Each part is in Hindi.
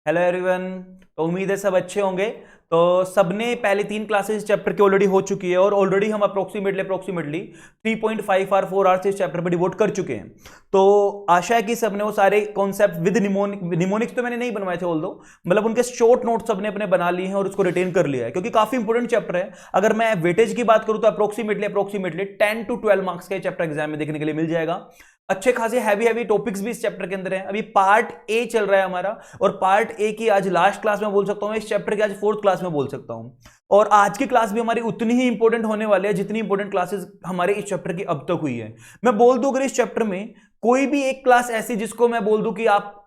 Hello everyone. तो उम्मीद है सब अच्छे होंगे। तो सबने पहले 3 क्लासेस चैप्टर की ऑलरेडी हो चुकी है और ऑलरेडी हम अप्रोक्सीमेटली 3.5 आवर 4 आवर्स इस चैप्टर पर डिवोट कर चुके हैं। तो आशा है कि सबने वो सारे कॉन्सेप्ट विद निमोनिक्स तो मैंने नहीं बनवाए थे, ऑल्दो मतलब उनके शॉर्ट नोट सबने अपने बना लिए हैं और उसको रिटेन कर लिया है, क्योंकि काफी इंपोर्टेंट चैप्टर है। अगर मैं वेटेज की बात करूं तो अप्रोक्सीमेटली 10 to 12 मार्क्स का चैप्टर एग्जाम में देखने के लिए मिल जाएगा। अच्छे खासे हैवी टॉपिक्स भी इस चैप्टर के अंदर है। अभी पार्ट ए चल रहा है हमारा, और पार्ट ए की आज लास्ट क्लास में बोल सकता हूं, इस चैप्टर की आज 4th क्लास में बोल सकता हूं। और आज की क्लास भी हमारी उतनी ही इंपॉर्टेंट होने वाली है जितनी इंपॉर्टेंट क्लासेस हमारे इस चैप्टर की अब तक हुई है। मैं बोल दूं, अगर इस चैप्टर में कोई भी एक क्लास ऐसी जिसको मैं बोल दूं कि आप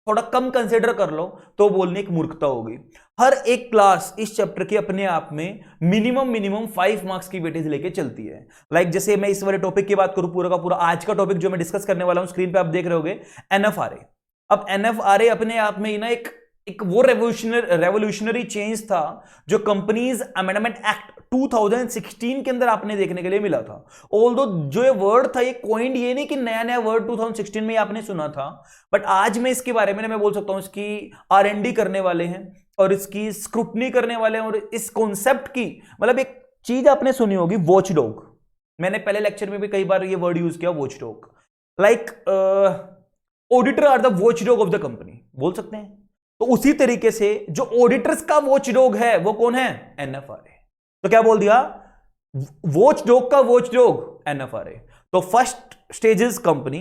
थोड़ा कम कंसिडर कर लो, तो बोलने की मूर्खता होगी। हर एक क्लास इस चैप्टर की अपने आप में मिनिमम 5 मार्क्स की वेटेज लेके चलती है। जैसे मैं इस वाले टॉपिक की बात करूं, पूरा का पूरा आज का टॉपिक जो मैं डिस्कस करने वाला हूं, स्क्रीन पे आप देख रहे होगे, एनएफआरए। अब एनएफआरए अपने आप में ही ना एक वो रेवोल्यूशनरी चेंज था जो कंपनीज अमेंडमेंट एक्ट 2016 के अंदर आपने देखने के लिए मिला था। ऑल्दो जो ये वर्ड था, ये कॉइंड, ये नहीं कि नया नया वर्ड 2016 में आपने सुना था, बट आज मैं इसके बारे में मैं बोल सकता हूं इसकी आर&डी करने वाले हैं और इसकी स्क्रूटनी करने वाले हैं। और इस कॉन्सेप्ट की मतलब एक चीज आपने सुनी होगी, वॉचडॉग। मैंने पहले लेक्चर में भी कई बार ये वर्ड यूज किया, watchdog. Like auditor are the watchdog of the company, बोल सकते हैं। तो उसी तरीके से जो ऑडिटर्स का वॉचडॉग है वो कौन है? एनएफआरए। तो क्या बोल दिया? वॉचडॉग का वॉचडॉग एनएफआरए। तो first stage is company,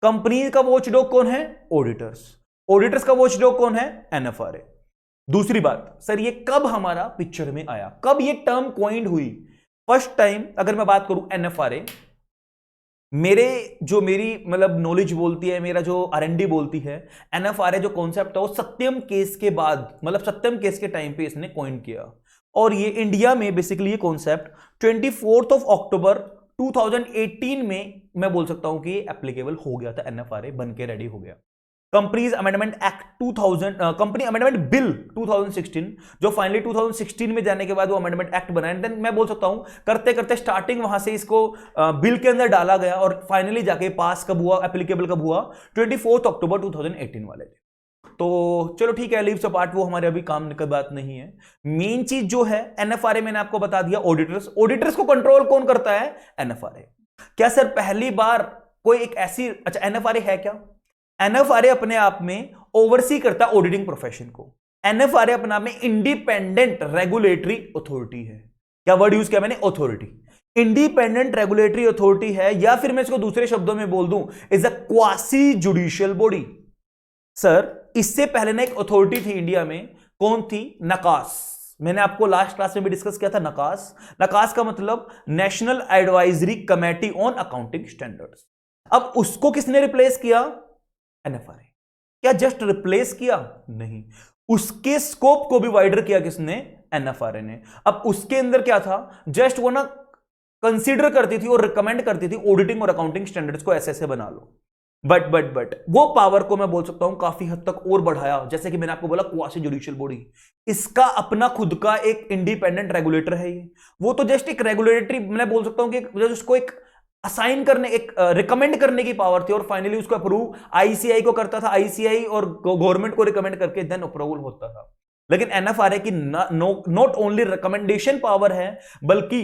company का वॉचडॉग कौन है? ऑडिटर्स। ऑडिटर्स का वॉचडॉग कौन है? एनएफआरए। दूसरी बात, सर ये कब हमारा पिक्चर में आया, कब ये टर्म कॉइंड हुई? फर्स्ट टाइम अगर मैं बात करूं एनएफआरए, मेरी मतलब नॉलेज बोलती है, मेरा जो आर&डी बोलती है, एनएफआरए जो कॉन्सेप्ट है वो सत्यम केस के बाद, मतलब सत्यम केस के टाइम पे इसने कॉइन किया। और ये इंडिया में बेसिकली ये कॉन्सेप्ट 24 अक्टूबर 2018 में मैं बोल सकता हूं कि एप्लीकेबल हो गया था, एनएफआरए बन के रेडी हो गया। Companies amendment act 2000, company amendment bill 2016, जो फाइनली 2016 में जाने के बाद वो अमेंडमेंट एक्ट बना। एंड देन मैं बोल सकता हूं करते करते स्टार्टिंग वहां से इसको बिल के अंदर डाला गया और फाइनली जाके पास कब हुआ, एप्लीकेबल कब हुआ? 24 अक्टूबर 2018 वाले थे। तो चलो ठीक है, लीव्स अपार्ट, वो हमारे अभी काम की बात नहीं है। मेन चीज जो है एनएफआरए, मैंने आपको बता दिया, ऑडिटर्स। ऑडिटर्स को कंट्रोल कौन करता है? एनएफआरए। क्या सर पहली बार कोई एक ऐसी, अच्छा एनएफआरए है क्या? एनएफआरए अपने आप में ओवरसी करता है ऑडिटिंग प्रोफेशन को। एनएफआरए अपने आप में इंडिपेंडेंट रेगुलेटरी अथॉरिटी है। क्या वर्ड यूज किया मैंने? अथॉरिटी। इंडिपेंडेंट रेगुलेटरी अथॉरिटी है, या फिर मैं इसको दूसरे शब्दों में बोल दूं, is a quasi judicial body. Sir इससे पहले ना एक अथॉरिटी थी इंडिया में, कौन थी? नकास। मैंने आपको लास्ट क्लास में भी डिस्कस किया था नकास। नकास का मतलब national advisory committee on accounting standards. अब उसको किसने रिप्लेस किया? एनएफआरए। क्या जस्ट रिप्लेस किया? नहीं, उसके स्कोप को भी वाइडर किया किसने? एनएफआरए ने। अब उसके अंदर क्या था? जस्ट वो ना कंसीडर करती थी और रिकमेंड करती थी ऑडिटिंग और अकाउंटिंग स्टैंडर्ड्स को ऐसे ऐसे बना लो। बट वो पावर को मैं बोल सकता हूं काफी हद तक और बढ़ाया। जैसे कि मैंने आपको बोला क्वासी जुडिशियल बॉडी, इसका अपना खुद का एक इंडिपेंडेंट रेगुलेटर है ये। वो तो जस्ट एक रेगुलेटरी, मैं बोल सकता हूं कि उसको एक असाइन करने, एक रिकमेंड करने की पावर थी, और फाइनली उसको अप्रूव आईसीआई को करता था, आईसीआई और गवर्नमेंट को रिकमेंड करके देन अप्रूवल होता था। लेकिन एनएफआरए की नॉट ओनली रिकमेंडेशन पावर है, बल्कि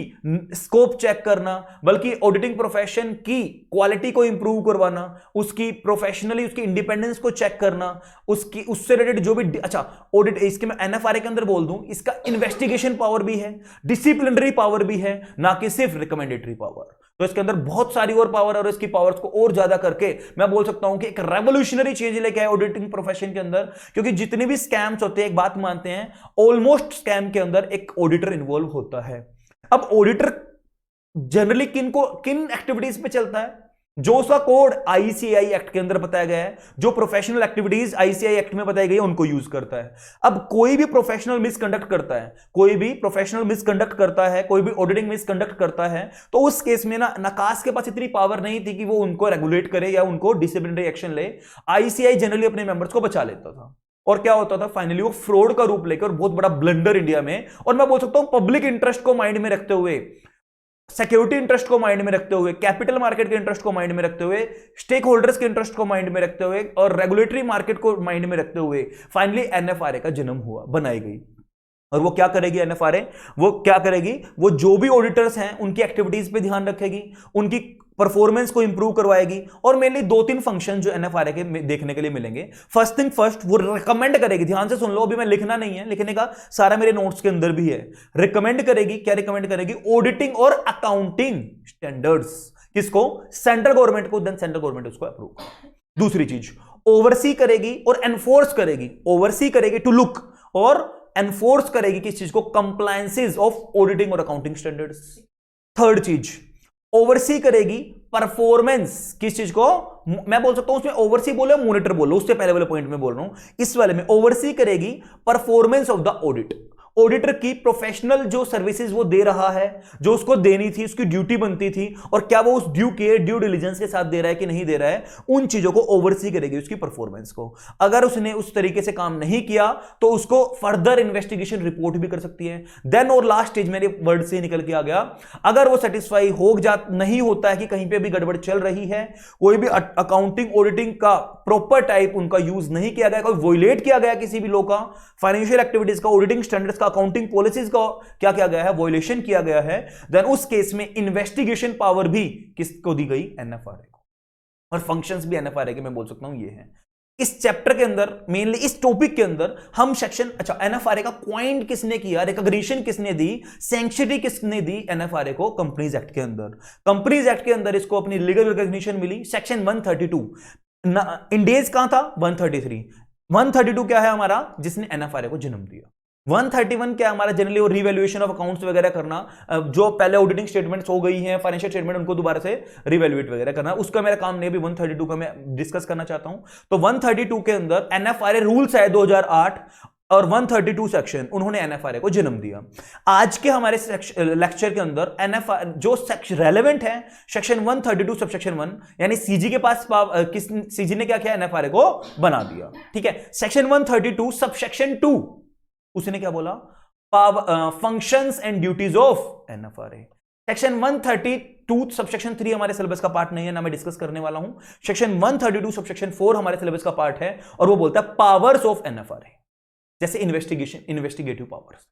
स्कोप चेक करना, बल्कि ऑडिटिंग प्रोफेशन की क्वालिटी को इंप्रूव करवाना, उसकी प्रोफेशनली उसकी इंडिपेंडेंस को चेक करना, उसकी उससे रिलेटेड जो भी, अच्छा ऑडिट, इसके मैं एनएफआरए के अंदर बोल दूं, इसका इन्वेस्टिगेशन पावर भी है, डिसिप्लिनरी पावर भी है, ना कि सिर्फ रिकमेंडेटरी पावर। तो इसके अंदर बहुत सारी और पावर, और इसकी पावर्स को और ज्यादा करके मैं बोल सकता हूं कि एक रेवोल्यूशनरी चेंज लेके आए ऑडिटिंग प्रोफेशन के अंदर। क्योंकि जितने भी स्कैम्स होते हैं, एक बात मानते हैं, ऑलमोस्ट स्कैम के अंदर एक ऑडिटर इन्वॉल्व होता है। अब ऑडिटर जनरली किन एक्टिविटीज पे चलता है? जो उसका कोड आईसीआई एक्ट के अंदर बताया गया है, जो प्रोफेशनल एक्टिविटीज आईसीआई एक्ट में बताई गई है, उनको यूज करता है। अब कोई भी प्रोफेशनल मिसकंडक्ट करता है, कोई भी ऑडिटिंग मिसकंडक्ट करता है, तो उस केस में ना नकास के पास इतनी पावर नहीं थी कि वो उनको रेगुलेट करे या उनको डिसिप्लिनरी एक्शन ले। आईसीआई जनरली अपने मेंबर्स को बचा लेता था। और क्या होता था? फाइनली वो फ्रॉड का रूप लेकर बहुत बड़ा ब्लंडर इंडिया में, और मैं बोल सकता हूं पब्लिक इंटरेस्ट को माइंड में रखते हुए सिक्योरिटी इंटरेस्ट को माइंड में रखते हुए, कैपिटल मार्केट के इंटरेस्ट को माइंड में रखते हुए, स्टेक होल्डर्स के इंटरेस्ट को माइंड में रखते हुए और रेगुलेटरी मार्केट को माइंड में रखते हुए फाइनली एनएफआरए का जन्म हुआ, बनाई गई। और वो क्या करेगी एनएफआरए? वो क्या करेगी? वो जो भी ऑडिटर्स हैं उनकी एक्टिविटीज पे ध्यान रखेगी, उनकी परफॉर्मेंस को इंप्रूव करवाएगी और मेनली 2-3 फंक्शन जो एनएफआरए के देखने के लिए मिलेंगे। फर्स्ट थिंग फर्स्ट, वो रिकमेंड करेगी, ध्यान से सुन लो, अभी मैं लिखना नहीं है, लिखने का सारा मेरे नोट्स के अंदर भी है। रिकमेंड करेगी, क्या रिकमेंड करेगी? ऑडिटिंग और अकाउंटिंग स्टैंडर्ड्स। किसको? सेंट्रल गवर्नमेंट को, देन सेंट्रल गवर्नमेंट उसको अप्रूव। दूसरी चीज, ओवरसी करेगी और एनफोर्स करेगी। ओवरसी करेगी टू लुक और एनफोर्स करेगी किस चीज को? कंप्लायंसेस ऑफ ऑडिटिंग और अकाउंटिंग स्टैंडर्ड्स। थर्ड चीज, ओवरसी करेगी परफॉर्मेंस, किस चीज को? मैं बोल सकता हूं उसमें ओवरसी बोलो, मॉनिटर बोलो, उससे पहले वाले पॉइंट में बोल रहा हूं, इस वाले में ओवरसी करेगी performance of the audit. Auditor की प्रोफेशनल जो सर्विसेज वो दे रहा है, जो उसको देनी थी, उसकी ड्यूटी बनती थी, और क्या वो उस ड्यू डिलिजेंस के साथ दे रहा है कि नहीं दे रहा है, उन चीजों को ओवरसी करेगी, उसकी परफॉर्मेंस को। अगर उसने उस तरीके से काम नहीं किया तो उसको फर्दर इन्वेस्टिगेशन रिपोर्ट भी कर सकती है। देन और लास्ट स्टेज, मेरे वर्ड से निकल के आ गया, अगर वो सेटिस्फाई नहीं होता है कि कहीं पे भी गड़बड़ चल रही है, कोई भी अकाउंटिंग ऑडिटिंग का प्रॉपर टाइप उनका यूज नहीं किया गया, कोई वॉयलेट किया गया किसी भी लॉ का, फाइनेंशियल एक्टिविटीज का, ऑडिटिंग स्टैंडर्ड्स का, अकाउंटिंग पॉलिसीज का क्या किया गया है? वॉयलेशन किया गया है, देन उस केस में इन्वेस्टिगेशन पावर भी किसको दी गई? एनएफआरए को। और फंक्शंस भी एनएफआरए के मैं बोल सकता हूं ये हैं। इस चैप्टर के अंदर, मेनली इस टॉपिक के अंदर हम सेक्शन, अच्छा एनएफआरए का क्वाइंट किसने किया, रिकॉग्निशन किसने दी, सैंक्शनिंग किसने दी एनएफआरए को? कंपनीज एक्ट के अंदर। कंपनीज एक्ट के अंदर इसको अपनी लीगल रिकॉग्निशन मिली, सेक्शन 132। इंडेज कहां था? 133। 132 क्या है हमारा? जिसने एनएफआरए को जन्म दिया। 131 क्या हमारा? जनरली वो रिवैल्यूएशन ऑफ अकाउंट्स वगैरह करना, जो पहले ऑडिटिंग स्टेटमेंट्स हो गई हैं, फाइनेंशियल स्टेटमेंट, उनको दोबारा से रिवैल्यूएट वगैरह करना, उसका मेरा काम नहीं, अभी 132 का मैं डिस्कस करना चाहता हूं। तो 132 के अंदर एनएफआरए रूल्स है 2008 और 132 सेक्शन, उन्होंने एनएफआरए को जन्म दिया। आज के हमारे लेक्चर के अंदर एनएफआरए जो सेक्शन रेलेवेंट है, सेक्शन 132 सबसेक्शन 1, यानी सीजी के पास सीजी ने क्या किया? एनएफआरए को बना दिया। ठीक है, सेक्शन 132 सबसेक्शन 2, उसने क्या बोला? Functions and duties of NFRA. Section 132 subsection 3 हमारे सिलेबस का पार्ट नहीं है, ना मैं डिस्कस करने वाला हूं। सेक्शन 132 सबसेक्शन 4 हमारे सिलेबस का पार्ट है, और वो बोलता है पावर्स ऑफ एनएफआरए, जैसे इन्वेस्टिगेटिव पावर्स।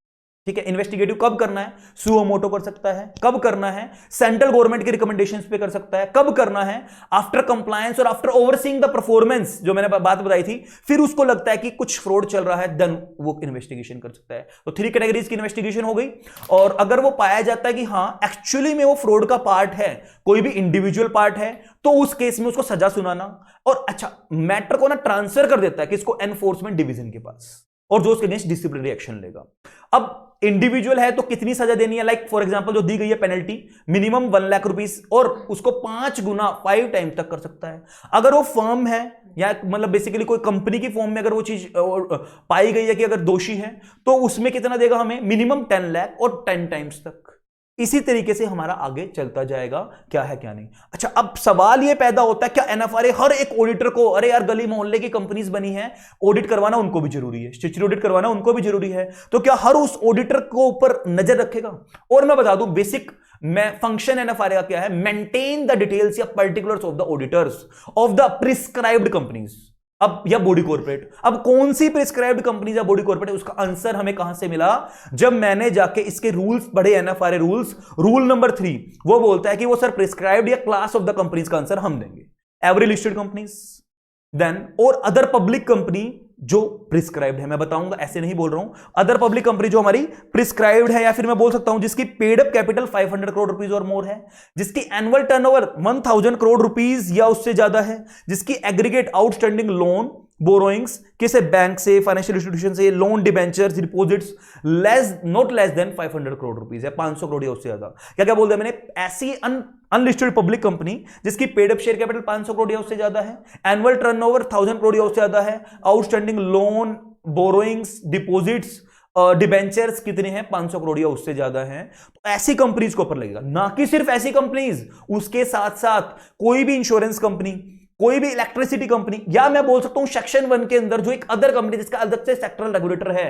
ठीक है, इन्वेस्टिगेटिव कब करना है? सुओ मोटो कर सकता है, कब करना है? सेंट्रल गवर्नमेंट की रिकमेंडेशंस पे कर सकता है, कब करना है? आफ्टर कंप्लायंस और आफ्टर ओवरसीइंग द परफॉर्मेंस, जो मैंने बात बताई थी, फिर उसको लगता है कि कुछ फ्रॉड चल रहा है, देन वो इन्वेस्टिगेशन कर सकता है। तो 3 कैटेगरीज की इन्वेस्टिगेशन हो गई, और अगर वो पाया जाता है कि हाँ एक्चुअली में वो फ्रॉड का पार्ट है, कोई भी इंडिविजुअल पार्ट है, तो उस केस में उसको सजा सुनाना, और अच्छा मैटर को ना ट्रांसफर कर देता है किसको? एनफोर्समेंट डिवीजन के पास, और जो उसके अगेंस्ट डिसिप्लिनरी एक्शन लेगा। अब इंडिविजुअल है तो कितनी सजा देनी है? लाइक फॉर एग्जांपल जो दी गई है पेनल्टी, मिनिमम 1 लाख रुपीस, और उसको 5 गुना 5 टाइम तक कर सकता है। अगर वो फर्म है, या मतलब बेसिकली कोई कंपनी की फॉर्म में अगर वो चीज पाई गई है कि अगर दोषी है, तो उसमें कितना देगा हमें? मिनिमम 10 लाख और 10 टाइम्स तक। इसी तरीके से हमारा आगे चलता जाएगा, क्या है क्या नहीं। अच्छा, अब सवाल ये पैदा होता है, क्या एनएफआरए हर एक ऑडिटर को, अरे यार गली मोहल्ले की कंपनीज बनी है, ऑडिट करवाना उनको भी जरूरी है, स्टैट्यूटरी ऑडिट करवाना उनको भी जरूरी है, तो क्या हर उस ऑडिटर को ऊपर नजर रखेगा? और मैं बता दूं बेसिक फंक्शन एनएफआरए का क्या है? मेंटेन द डिटेल्स या particulars of the auditors of the prescribed companies, अब या बॉडी कॉर्पोरेट। अब कौन सी प्रिस्क्राइब्ड कंपनी या बॉडी कॉर्पोरेट, उसका आंसर हमें कहां से मिला? जब मैंने जाके इसके रूल्स पढ़े, एनएफआरए रूल्स, रूल नंबर 3 वो बोलता है कि वो सर प्रिस्क्राइब्ड या क्लास ऑफ द कंपनीज का आंसर हम देंगे। एवरी लिस्टेड कंपनीज, देन और अदर पब्लिक कंपनी जो प्रिस्क्राइब्ड है, मैं बताऊंगा, ऐसे नहीं बोल रहा हूं, अदर पब्लिक कंपनी जो हमारी प्रिस्क्राइब्ड है, या फिर मैं बोल सकता हूं जिसकी paid up capital 500 crore rupees और मोर है, जिसकी एनुअल टर्नओवर 1000 करोड़ रुपीस या उससे ज्यादा है, जिसकी एग्रीगेट आउटस्टैंडिंग लोन बोरोइंग्स किसे बैंक से, फाइनेंशियल इंस्टीट्यूशन से, loan, debentures, deposits not less then 500 crore rupees है, 500 करोड़ या उससे ज्यादा। क्या क्या बोल दिया मैंने? ऐसी अनलिस्टेड पब्लिक कंपनी जिसकी paid up share capital 500 crore या उससे ज्यादा है, एनुअल टर्नओवर 1000 करोड़ या उससे ज्यादा है, outstanding loan, borrowings, deposits, debentures कितने हैं? 500 करोड़ या उससे ज्यादा हैं। तो ऐसी कंपनीज को ऊपर लगेगा, ना कि सिर्फ ऐसी कंपनीज, उसके साथ साथ कोई भी इंश्योरेंस कंपनी, कोई भी इलेक्ट्रिसिटी कंपनी, या मैं बोल सकता हूं सेक्शन 1 के अंदर जो एक अदर कंपनी जिसका अलग से सेक्टरल रेगुलेटर है,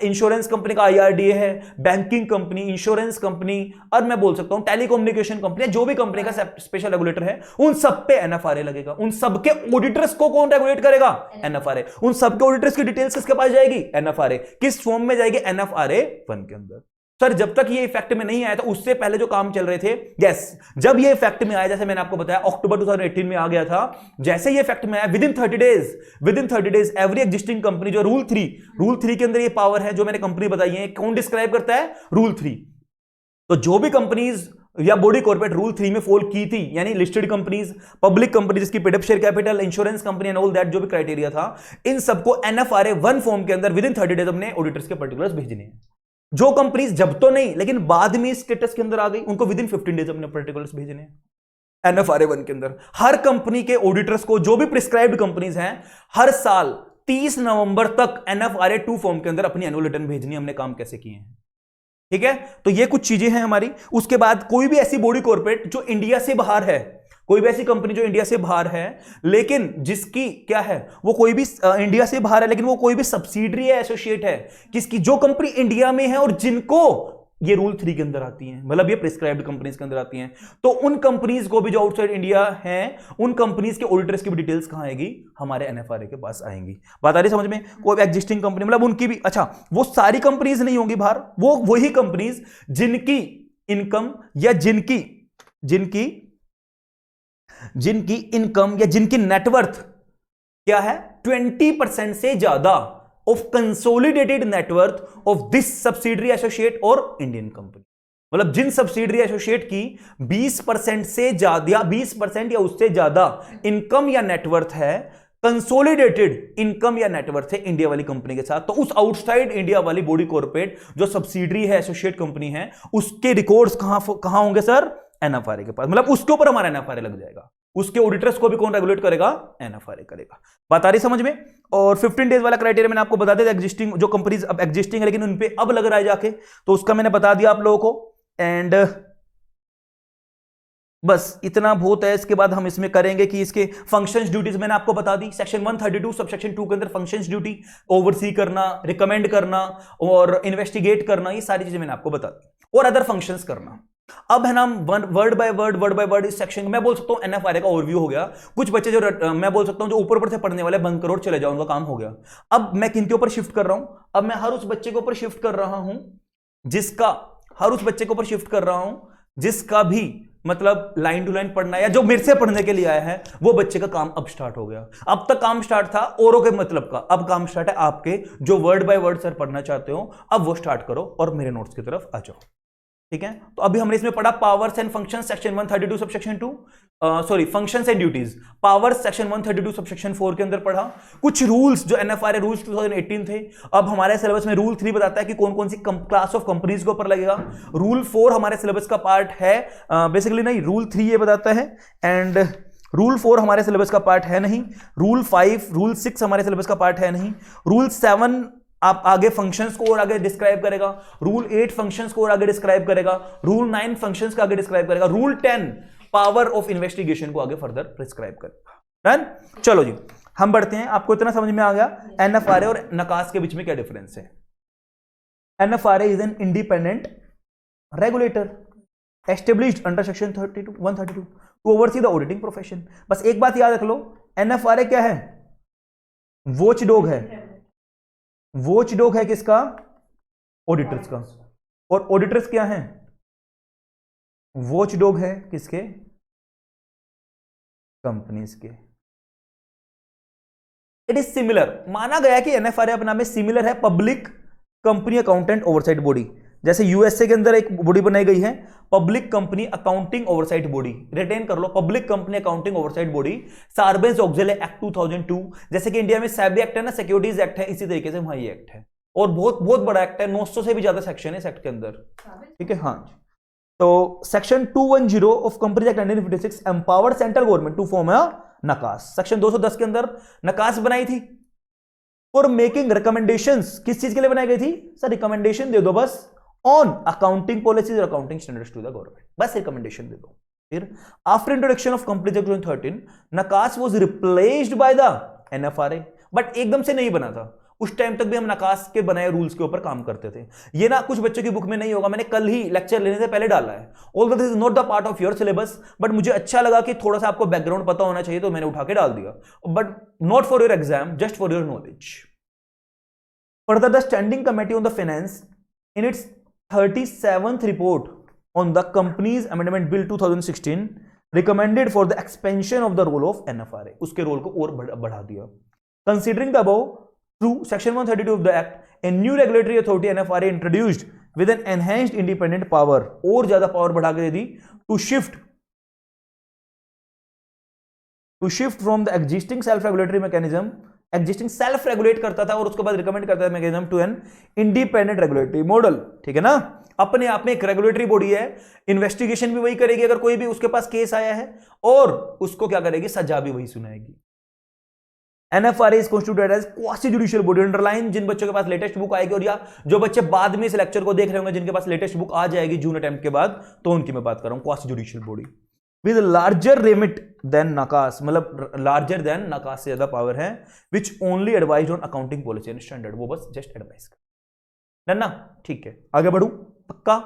इंश्योरेंस कंपनी का IRDA है, बैंकिंग कंपनी, इंश्योरेंस कंपनी, और मैं बोल सकता हूं टेलीकम्युनिकेशन कंपनी, जो भी कंपनी का स्पेशल रेगुलेटर है, उन सब पे NFRA लगेगा। उन सबके ऑडिटर्स को कौन रेगुलेट करेगा? NFRA। उन सबके ऑडिटर्स की डिटेल्स किसके पास जाएगी? NFRA। किस फॉर्म में जाएगी? NFRA 1 के अंदर। सर जब तक ये इफेक्ट में नहीं आया था उससे पहले जो काम चल रहे थे, यस, जब ये इफेक्ट में आया, जैसे मैंने आपको बताया अक्टूबर 2018 में आ गया था, जैसे ये इफेक्ट में आया with in 30 days every existing company, जो रूल 3 के अंदर ये पावर है जो मैंने कंपनी बताई है, कौन डिस्क्राइब करता है? रूल 3। तो जो भी कंपनीज या बॉडी कॉर्पोरेट रूल 3 में फॉल की थी, यानी लिस्टेड कंपनीज, पब्लिक कंपनी जिसकी paid up share capital, insurance company and all that, जो भी क्राइटेरिया था, इन सबको NFRA 1 फॉर्म के अंदर विद इन 30 डेज अपने ऑडिटर्स के पर्टिकुलर्स भेजने हैं। जो कंपनीज जब तो नहीं लेकिन बाद में स्टेटस के अंदर आ गई, उनको विद इन 15 डेज अपने पर्टिकुलर्स भेजने हैं NFRA 1 के अंदर। हर कंपनी के ऑडिटर्स को, जो भी प्रिस्क्राइब्ड कंपनीज हैं, हर साल 30 नवंबर तक NFRA 2 फॉर्म के अंदर अपनी एनुअल रिटर्न भेजनी है। हमने काम कैसे किए हैं, ठीक है? तो ये कुछ चीजें हैं हमारी। उसके बाद कोई भी ऐसी बॉडी कॉर्पोरेट जो इंडिया से बाहर है, कोई भी ऐसी कंपनी जो इंडिया से बाहर है लेकिन जिसकी क्या है, वो कोई भी इंडिया से बाहर है लेकिन वो कोई भी सब्सिडरी है, एसोसिएट है, किसकी, जो कंपनी इंडिया में है और जिनको ये रूल 3 के अंदर आती हैं, मतलब ये प्रिस्क्राइब्ड कंपनीज के अंदर आती हैं, तो उन कंपनीज को भी जो आउटसाइड इंडिया हैं, उन कंपनीज के ऑडिटर्स की भी डिटेल्स कहां आएगी? हमारे NFRA के पास आएंगी। बात आ रही समझ में? कोई एग्जिस्टिंग कंपनी, मतलब उनकी भी, अच्छा वो सारी कंपनीज नहीं होंगी बाहर, वो वही कंपनीज जिनकी इनकम या जिनकी इनकम या जिनकी नेटवर्थ क्या है 20% से ज्यादा of consolidated net worth of this subsidiary associate और इंडियन कंपनी। मतलब जिन सब्सिडरी एसोसिएट की 20% से ज्यादा, 20% या उससे ज्यादा इनकम या नेटवर्थ है, कंसोलिडेटेड इनकम या नेटवर्थ है इंडिया वाली कंपनी के साथ, तो उस आउटसाइड इंडिया वाली बॉडी कॉर्पोरेट जो सब्सिडरी है, एसोसिएट कंपनी है, उसके रिकॉर्ड्स कहां होंगे सर? NFRA के पास। मतलब उसके ऊपर हमारा NFRA लग जाएगा। उसके ऑडिटर्स को भी कौन रेगुलेट करेगा? NFRA करेगा। बात आ रही समझ में? और 15 डेज वाला क्राइटेरिया मैंने आपको बता दिया, एग्जिस्टिंग जो कंपनीज अब एग्जिस्टिंग है लेकिन उन पे अब लग रहा है जाके, तो उसका मैंने बता दिया आप लोगों को। एंड बस इतना बहुत है। इसके बाद हम इसमें करेंगे कि इसके फंक्शंस ड्यूटीज मैंने आपको बता दी, सेक्शन 132 सबसेक्शन 2 के अंदर फंक्शंस ड्यूटी, ओवरसी करना, रिकमेंड करना और इन्वेस्टिगेट करना, ये सारी चीजें मैंने आपको बता दी, और अदर फंक्शंस करना। अब है ना वर्ड बाय वर्ड इस सेक्शन में मैं बोल सकता हूं NFRA का ओवरव्यू हो गया। कुछ बच्चे जो मैं बोल सकता हूं जो ऊपर से पढ़ने वाले बंद करो और चले जाओ, उनका काम हो गया। अब मैं किनके ऊपर शिफ्ट कर रहा हूं? अब मैं हर उस बच्चे के ऊपर शिफ्ट कर रहा हूं जिसका भी मतलब लाइन टू लाइन पढ़ना या जो मेरे से पढ़ने के लिए आया है, वो बच्चे का काम अब स्टार्ट हो गया। अब तक काम स्टार्ट था औरों के मतलब का, अब काम स्टार्ट है आपके, जो वर्ड बाय वर्ड सर पढ़ना चाहते हो, अब वो स्टार्ट करो और मेरे नोट्स की तरफ आ जाओ, ठीक है? तो अभी हमने इसमें पढ़ा powers and functions section 132 subsection 2, sorry functions and duties, powers section 132 subsection 4 के अंदर पढ़ा। कुछ रूल्स जो NFRA रूल्स 2018 थे, अब हमारे सिलेबस में रूल 3 बताता है कि कौन कौन सी क्लास ऑफ कंपनीज के ऊपर लगेगा। रूल 4 हमारे सिलेबस का पार्ट है, बेसिकली नहीं, रूल 3 ये बताता है, एंड रूल 4 हमारे सिलेबस का पार्ट है नहीं, रूल 5 रूल 6 हमारे सिलेबस का पार्ट है नहीं, रूल 7 आप आगे फंक्शंस को और आगे डिस्क्राइब करेगा, रूल 8 फंक्शंस को और आगे डिस्क्राइब करेगा, रूल 9 फंक्शंस को आगे डिस्क्राइब करेगा, रूल 10 पावर ऑफ इन्वेस्टिगेशन को आगे फर्दर प्रिस्क्राइब करेगा। डन? चलो जी हम बढ़ते हैं। आपको इतना समझ में आ गया NFRA और नकास के बीच में क्या डिफरेंस है? NFRA is an independent regulator established under section 132 to oversee the auditing profession. बस एक बात याद रख लो, NFRA क्या है? वॉच डॉग है। वॉच डॉग है किसका? ऑडिटर्स का। और ऑडिटर्स क्या है? वॉच डॉग है किसके? कंपनीज के। इट इज सिमिलर, माना गया कि NFRA अपना में सिमिलर है public company accountant oversight body. जैसे USA के अंदर एक बॉडी बनाई गई है public company accounting oversight body, written कर लो, public company accounting oversight body, Sarbanes Oxley act 2002। जैसे कि इंडिया में SEBI एक्ट है ना, सिक्योरिटीज एक्ट है, इसी तरीके से वहां ये एक्ट है, और बहुत बहुत बड़ा एक्ट है, 900 से भी ज्यादा सेक्शन है इस एक्ट के अंदर, ठीक है? हाँ, तो section 210 of companies act 1956 empowered central government to form a NACAS. Section 210 के अंदर नकास बनाई थी फॉर मेकिंग रिकमेंडेशंस। किस चीज के लिए बनाई गई थी सर? रिकमेंडेशन दे दो बस ऑन अकाउंटिंग पॉलिसीज और accounting standards to the government, बस रिकमेंडेशन दे दो। फिर after introduction of complete 2013 NACAS was replaced by the NFRA, but एकदम से नहीं बना था। उस टाइम तक भी हम नकास के बनाए रूल्स के ऊपर काम करते थे। ये ना कुछ बच्चों की बुक में नहीं होगा, मैंने कल ही लेक्चर लेने से पहले डाला है। Although this is not the part of your syllabus, but मुझे अच्छा लगा कि थोड़ा सा आपको बैकग्राउंड पता होना चाहिए, तो मैंने उठा के डाल दिया, but not for your exam, just for your knowledge. Further, the Standing Committee on the Finance, in its 37th report on the Companies Amendment Bill 2016, recommended for the expansion of the role of NFRA. उसके रोल को और बढ़ा दिया। Considering the above, through Section 132 of the Act, a new regulatory authority NFRA introduced with an enhanced independent power, और ज्यादा पावर बढ़ा के दे दी, to shift from the existing self-regulatory mechanism, existing self regulate करता था और उसके बाद रिकमेंड करता था mechanism to an independent regulatory model. ठीक है ना, अपने आप में एक रेगुलेटरी बॉडी है, इन्वेस्टिगेशन भी वही करेगी अगर कोई भी उसके पास केस आया है, और उसको क्या करेगी, सजा भी वही सुनाएगी। NFRA is constituted as quasi judicial body. Underline जिन बच्चों के पास लेटेस्ट बुक आएगी, और या जो बच्चे बाद में इस लेक्चर को देख रहे होंगे जिनके पास लेटेस्ट बुक आ जाएगी जून अटेम्प्ट के बाद, तो उनकी मैं बात कर रहा हूं, quasi judicial body with larger remit than NACAS, मतलब लार्जर देन नकास से ज्यादा पावर है, which only advise on accounting policy and standard, वो बस जस्ट एडवाइस कर ना। ठीक है, आगे बढ़ू पक्का।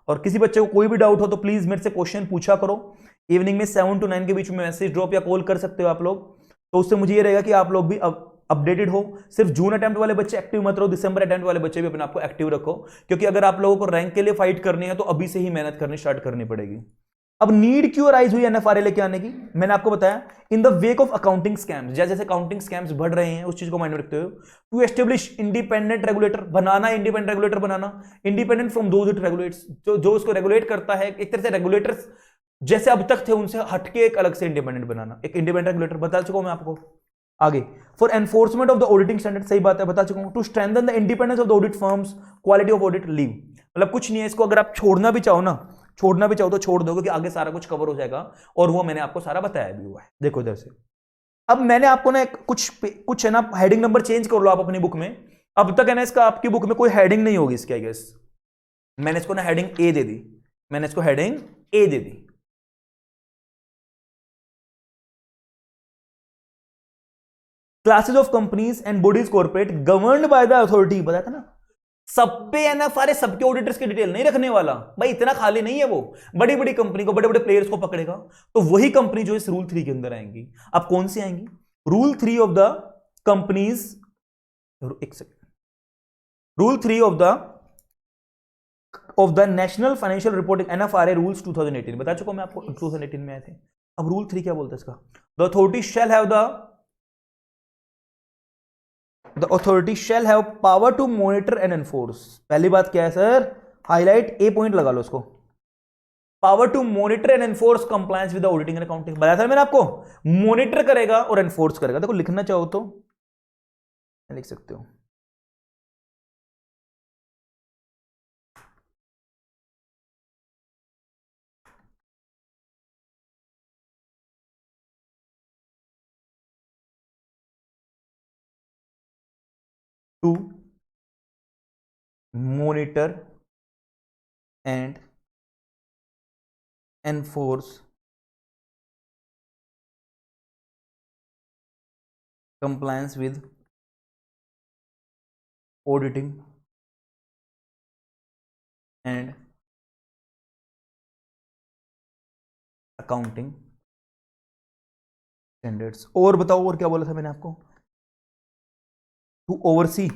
और किसी बच्चे को कोई भी डाउट हो तो प्लीज मेरे से क्वेश्चन पूछा करो। इवनिंग में 7 to 9 के बीच में मैसेज ड्रॉप या कॉल कर सकते हो आप लोग, तो उससे मुझे ये रहेगा कि आप लोग भी अपडेटेड हो। सिर्फ जून अटेम्प्ट वाले बच्चे एक्टिव मत रहो, दिसंबर अटेम्प्ट वाले बच्चे भी अपने आप को एक्टिव रखो, क्योंकि अगर आप लोगों को रैंक के लिए फाइट करनी है तो अभी से ही मेहनत करनी स्टार्ट करनी पड़ेगी। अब नीड क्यों राइज हुई एनएफआरए लेके आने की, मैंने आपको बताया in the wake of accounting scams, जैसे जैसे अकाउंटिंग स्कैम्स बढ़ रहे हैं उस चीज को माइंड में रखते हुए, टू एस्टेब्लिश इंडिपेंडेंट रेगुलेटर बनाना, इंडिपेंडेंट रेगुलेटर बनाना, independent from those it regulates, जो उसको रेगुलेट करता है, एक तरह से रेगुलेटर्स जैसे अब तक थे उनसे हटके एक अलग से इंडिपेंडेंट बनाना, एक इंडिपेंडेंट रेगुलेटर बता चुका हूं मैं आपको। आगे for enforcement of the auditing standard, सही बात है बता चुका हूं। To strengthen the independence of the audit firms, quality of audit leave, मतलब कुछ नहीं है, इसको अगर आप छोड़ना भी चाहो तो छोड़ दो, क्योंकि आगे सारा कुछ कवर हो जाएगा, और वो मैंने आपको सारा बताया भी हुआ है। देखो इधर से, अब मैंने आपको ना कुछ है ना हेडिंग नंबर चेंज कर लो आप अपनी बुक में। अब तक है ना इसका आपकी बुक में कोई हेडिंग नहीं होगी इसकी, आई गेस मैंने इसको ना हेडिंग ए दे दी, मैंने इसको heading A they the. Classes of companies and bodies corporate governed by the authority, बताया था ना, सब पे एनएफआरए सबके ऑडिटर्स की डिटेल नहीं रखने वाला भाई, इतना खाली नहीं है वो, बड़ी बड़ी कंपनी को, बड़े बड़े प्लेयर्स को पकड़ेगा, तो वही कंपनी जो इस रूल 3 के अंदर आएंगी। अब कौन सी आएंगी, रूल 3 ऑफ द कंपनीज, एक second, rule 3 of the national financial reporting NFRA rules 2018, बता चुका मैं आपको 2018 में आए थे। अब रूल 3 क्या बोलता है इसका, the authority shall have The authority shall have power to monitor and enforce। पहली बात क्या है सर, हाईलाइट ए पॉइंट लगा लो उसको, power to monitor and enforce compliance with auditing and accounting. बताया था मैंने आपको, मॉनिटर करेगा और एनफोर्स करेगा। देखो लिखना चाहो तो लिख सकते हो, to monitor and enforce compliance with auditing and accounting standards। और बताओ और क्या बोला था मैंने आपको, to oversee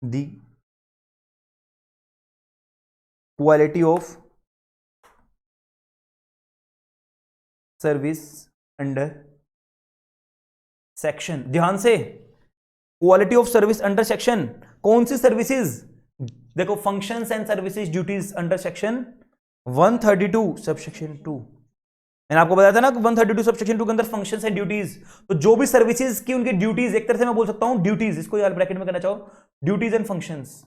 the quality of service under section. ध्यान से, quality of service under section, कौन सी सर्विसेज, देखो functions and services duties under section 132 subsection 2। मैंने आपको बताया था ना 132 सबसेक्शन 2 के अंदर फंक्शंस एंड ड्यूटीज, तो जो भी सर्विसेज की उनकी ड्यूटीज, एक तरह से मैं बोल सकता हूं ड्यूटीज, इसको यार ब्रैकेट में करना चाहो, ड्यूटीज एंड फंक्शंस,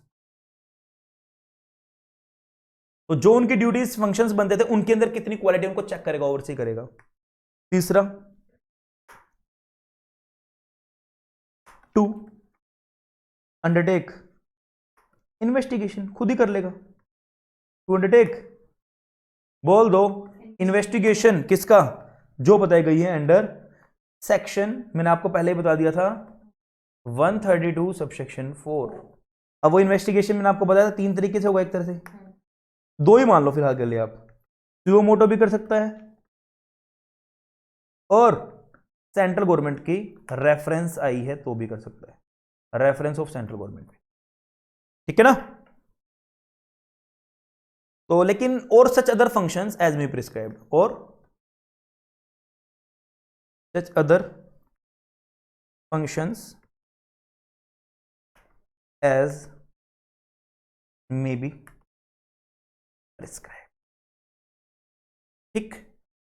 तो जो उनकी ड्यूटीज फंक्शंस बनते थे उनके अंदर कितनी क्वालिटी उनको चेक करेगा, ओवरसी करेगा। तीसरा, टू अंडरटेक इन्वेस्टिगेशन, खुद ही कर लेगा, टू अंडरटेक बोल दो। इन्वेस्टिगेशन किसका, जो बताई गई है अंडर सेक्शन, मैंने आपको पहले ही बता दिया था 132 सबसेक्शन 4। अब वो इन्वेस्टिगेशन मैंने आपको बताया था 3 तरीके से होगा, एक तरह से 2 ही मान लो फिलहाल के लिए आप। सुओ मोटो भी कर सकता है और सेंट्रल गवर्नमेंट की रेफरेंस आई है तो भी कर सकता है, रेफरेंस ऑफ सेंट्रल गवर्नमेंट, ठीक है ना। तो लेकिन और such other functions as may prescribed, और such other functions as may be prescribe, ठीक।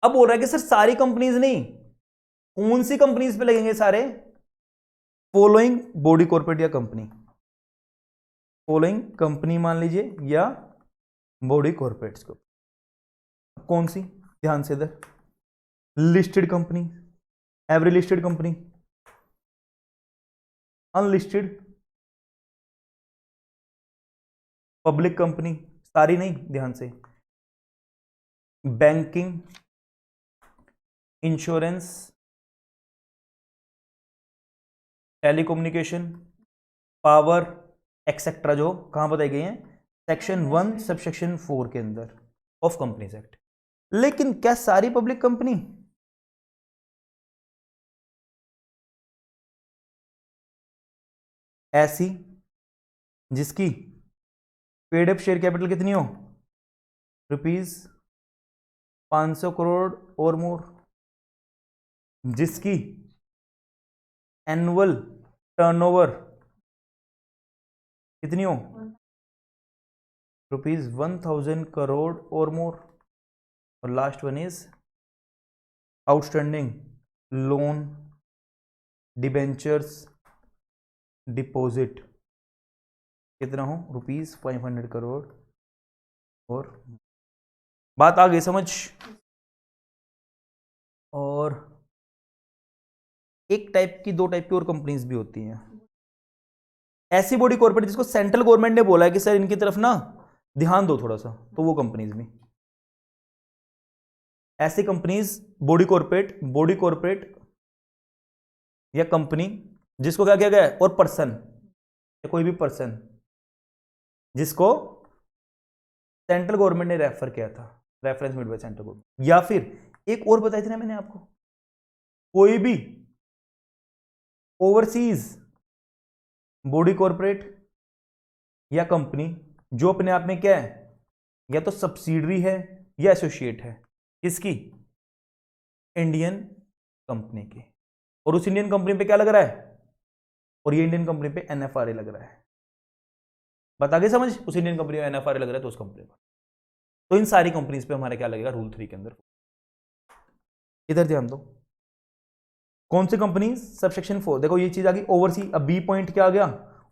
अब बोल रहा है कि सर सारी कंपनीज नहीं, कौन सी कंपनीज पे लगेंगे सारे, फॉलोइंग बॉडी कॉर्पोरेट या कंपनी, फॉलोइंग कंपनी मान लीजिए या बॉडी कॉर्पोरेट्स को, कौन सी, ध्यान से इधर, listed company, every listed company, unlisted, public company, सारी नहीं, ध्यान से, banking, insurance, telecommunication, power etcetera, जो कहां बताई गई हैं सेक्शन 1 सबसेक्शन 4 के अंदर ऑफ कंपनीज एक्ट। लेकिन क्या सारी पब्लिक कंपनी, ऐसी जिसकी पेड अप शेयर कैपिटल कितनी हो, ₹500 करोड़ और मोर, जिसकी एनुअल टर्नओवर कितनी हो, ₹1000 करोड़ और मोर, और last one is outstanding loan, debentures, deposit कितना हो, ₹500 करोड़ और, बात आ गई समझ। और एक टाइप की, 2 टाइप की और कंपनीज भी होती हैं, ऐसी बॉडी कॉर्पोरेट जिसको सेंट्रल गवर्नमेंट ने बोला है कि सर इनकी तरफ ना ध्यान दो थोड़ा सा, तो वो कंपनीज भी, ऐसी कंपनीज बॉडी कॉर्पोरेट या कंपनी जिसको क्या किया गया है, और पर्सन या कोई भी पर्सन जिसको सेंट्रल गवर्नमेंट ने रेफर किया था, reference made by central government, या फिर एक और बताई थी ना मैंने आपको, कोई भी ओवरसीज बॉडी कॉर्पोरेट या कंपनी जो अपने आप में क्या है, या तो सब्सिडरी है या एसोसिएट है, किसकी, इंडियन कंपनी की, और उस इंडियन कंपनी पे क्या लग रहा है, और ये इंडियन कंपनी पे एनएफआरए लग रहा है, बता गए समझ, उस इंडियन कंपनी में एनएफआरए लग रहा है तो उस कंपनी पर, तो इन सारी कंपनीज पे हमारे क्या लगेगा, रूल 3 के अंदर। इधर ध्यान दो, कौन सी कंपनी, सबसेक्शन 4, देखो ये चीज आ गई ओवरसी, अब बी पॉइंट क्या आ गया,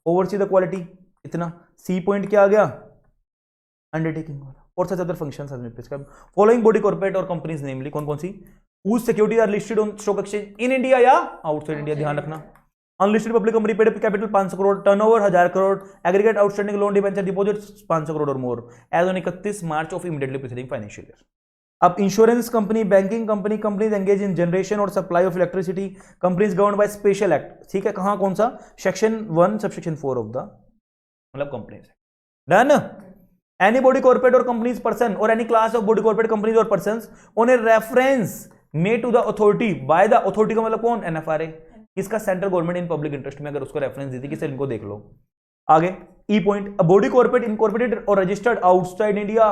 ओवरसी द क्वालिटी इतना, सी पॉइंट क्या आ गया, अंडरटेकिंग वाला, और such other functions as prescribed following body corporate और कंपनीज, नेमली कौन कौन सी, whose securities are listed on stock exchange in India या आउटसाइड इंडिया, ध्यान रखना, unlisted public company paid up capital 500 crore, turnover 1000 crore, aggregate outstanding loan debenture deposit 500 crore और more as on 31 March of immediately preceding financial year. अब insurance company, banking company, companies engage in generation और supply of electricity, companies governed by special act, ठीक है, कहां कौन सा, सेक्शन 1 सबसेक्शन 4 ऑफ द मतलब companies, done. Any body corporate और कंपनीज पर्सन और any class of body corporate companies और persons on a reference made to the authority by the authority का मतलब कौन, एनएफआरए, किसका, central government in public interest में, अगर उसको रेफरेंस दी थी कि सर इनको देख लो। आगे E point, a body corporate incorporated और registered outside India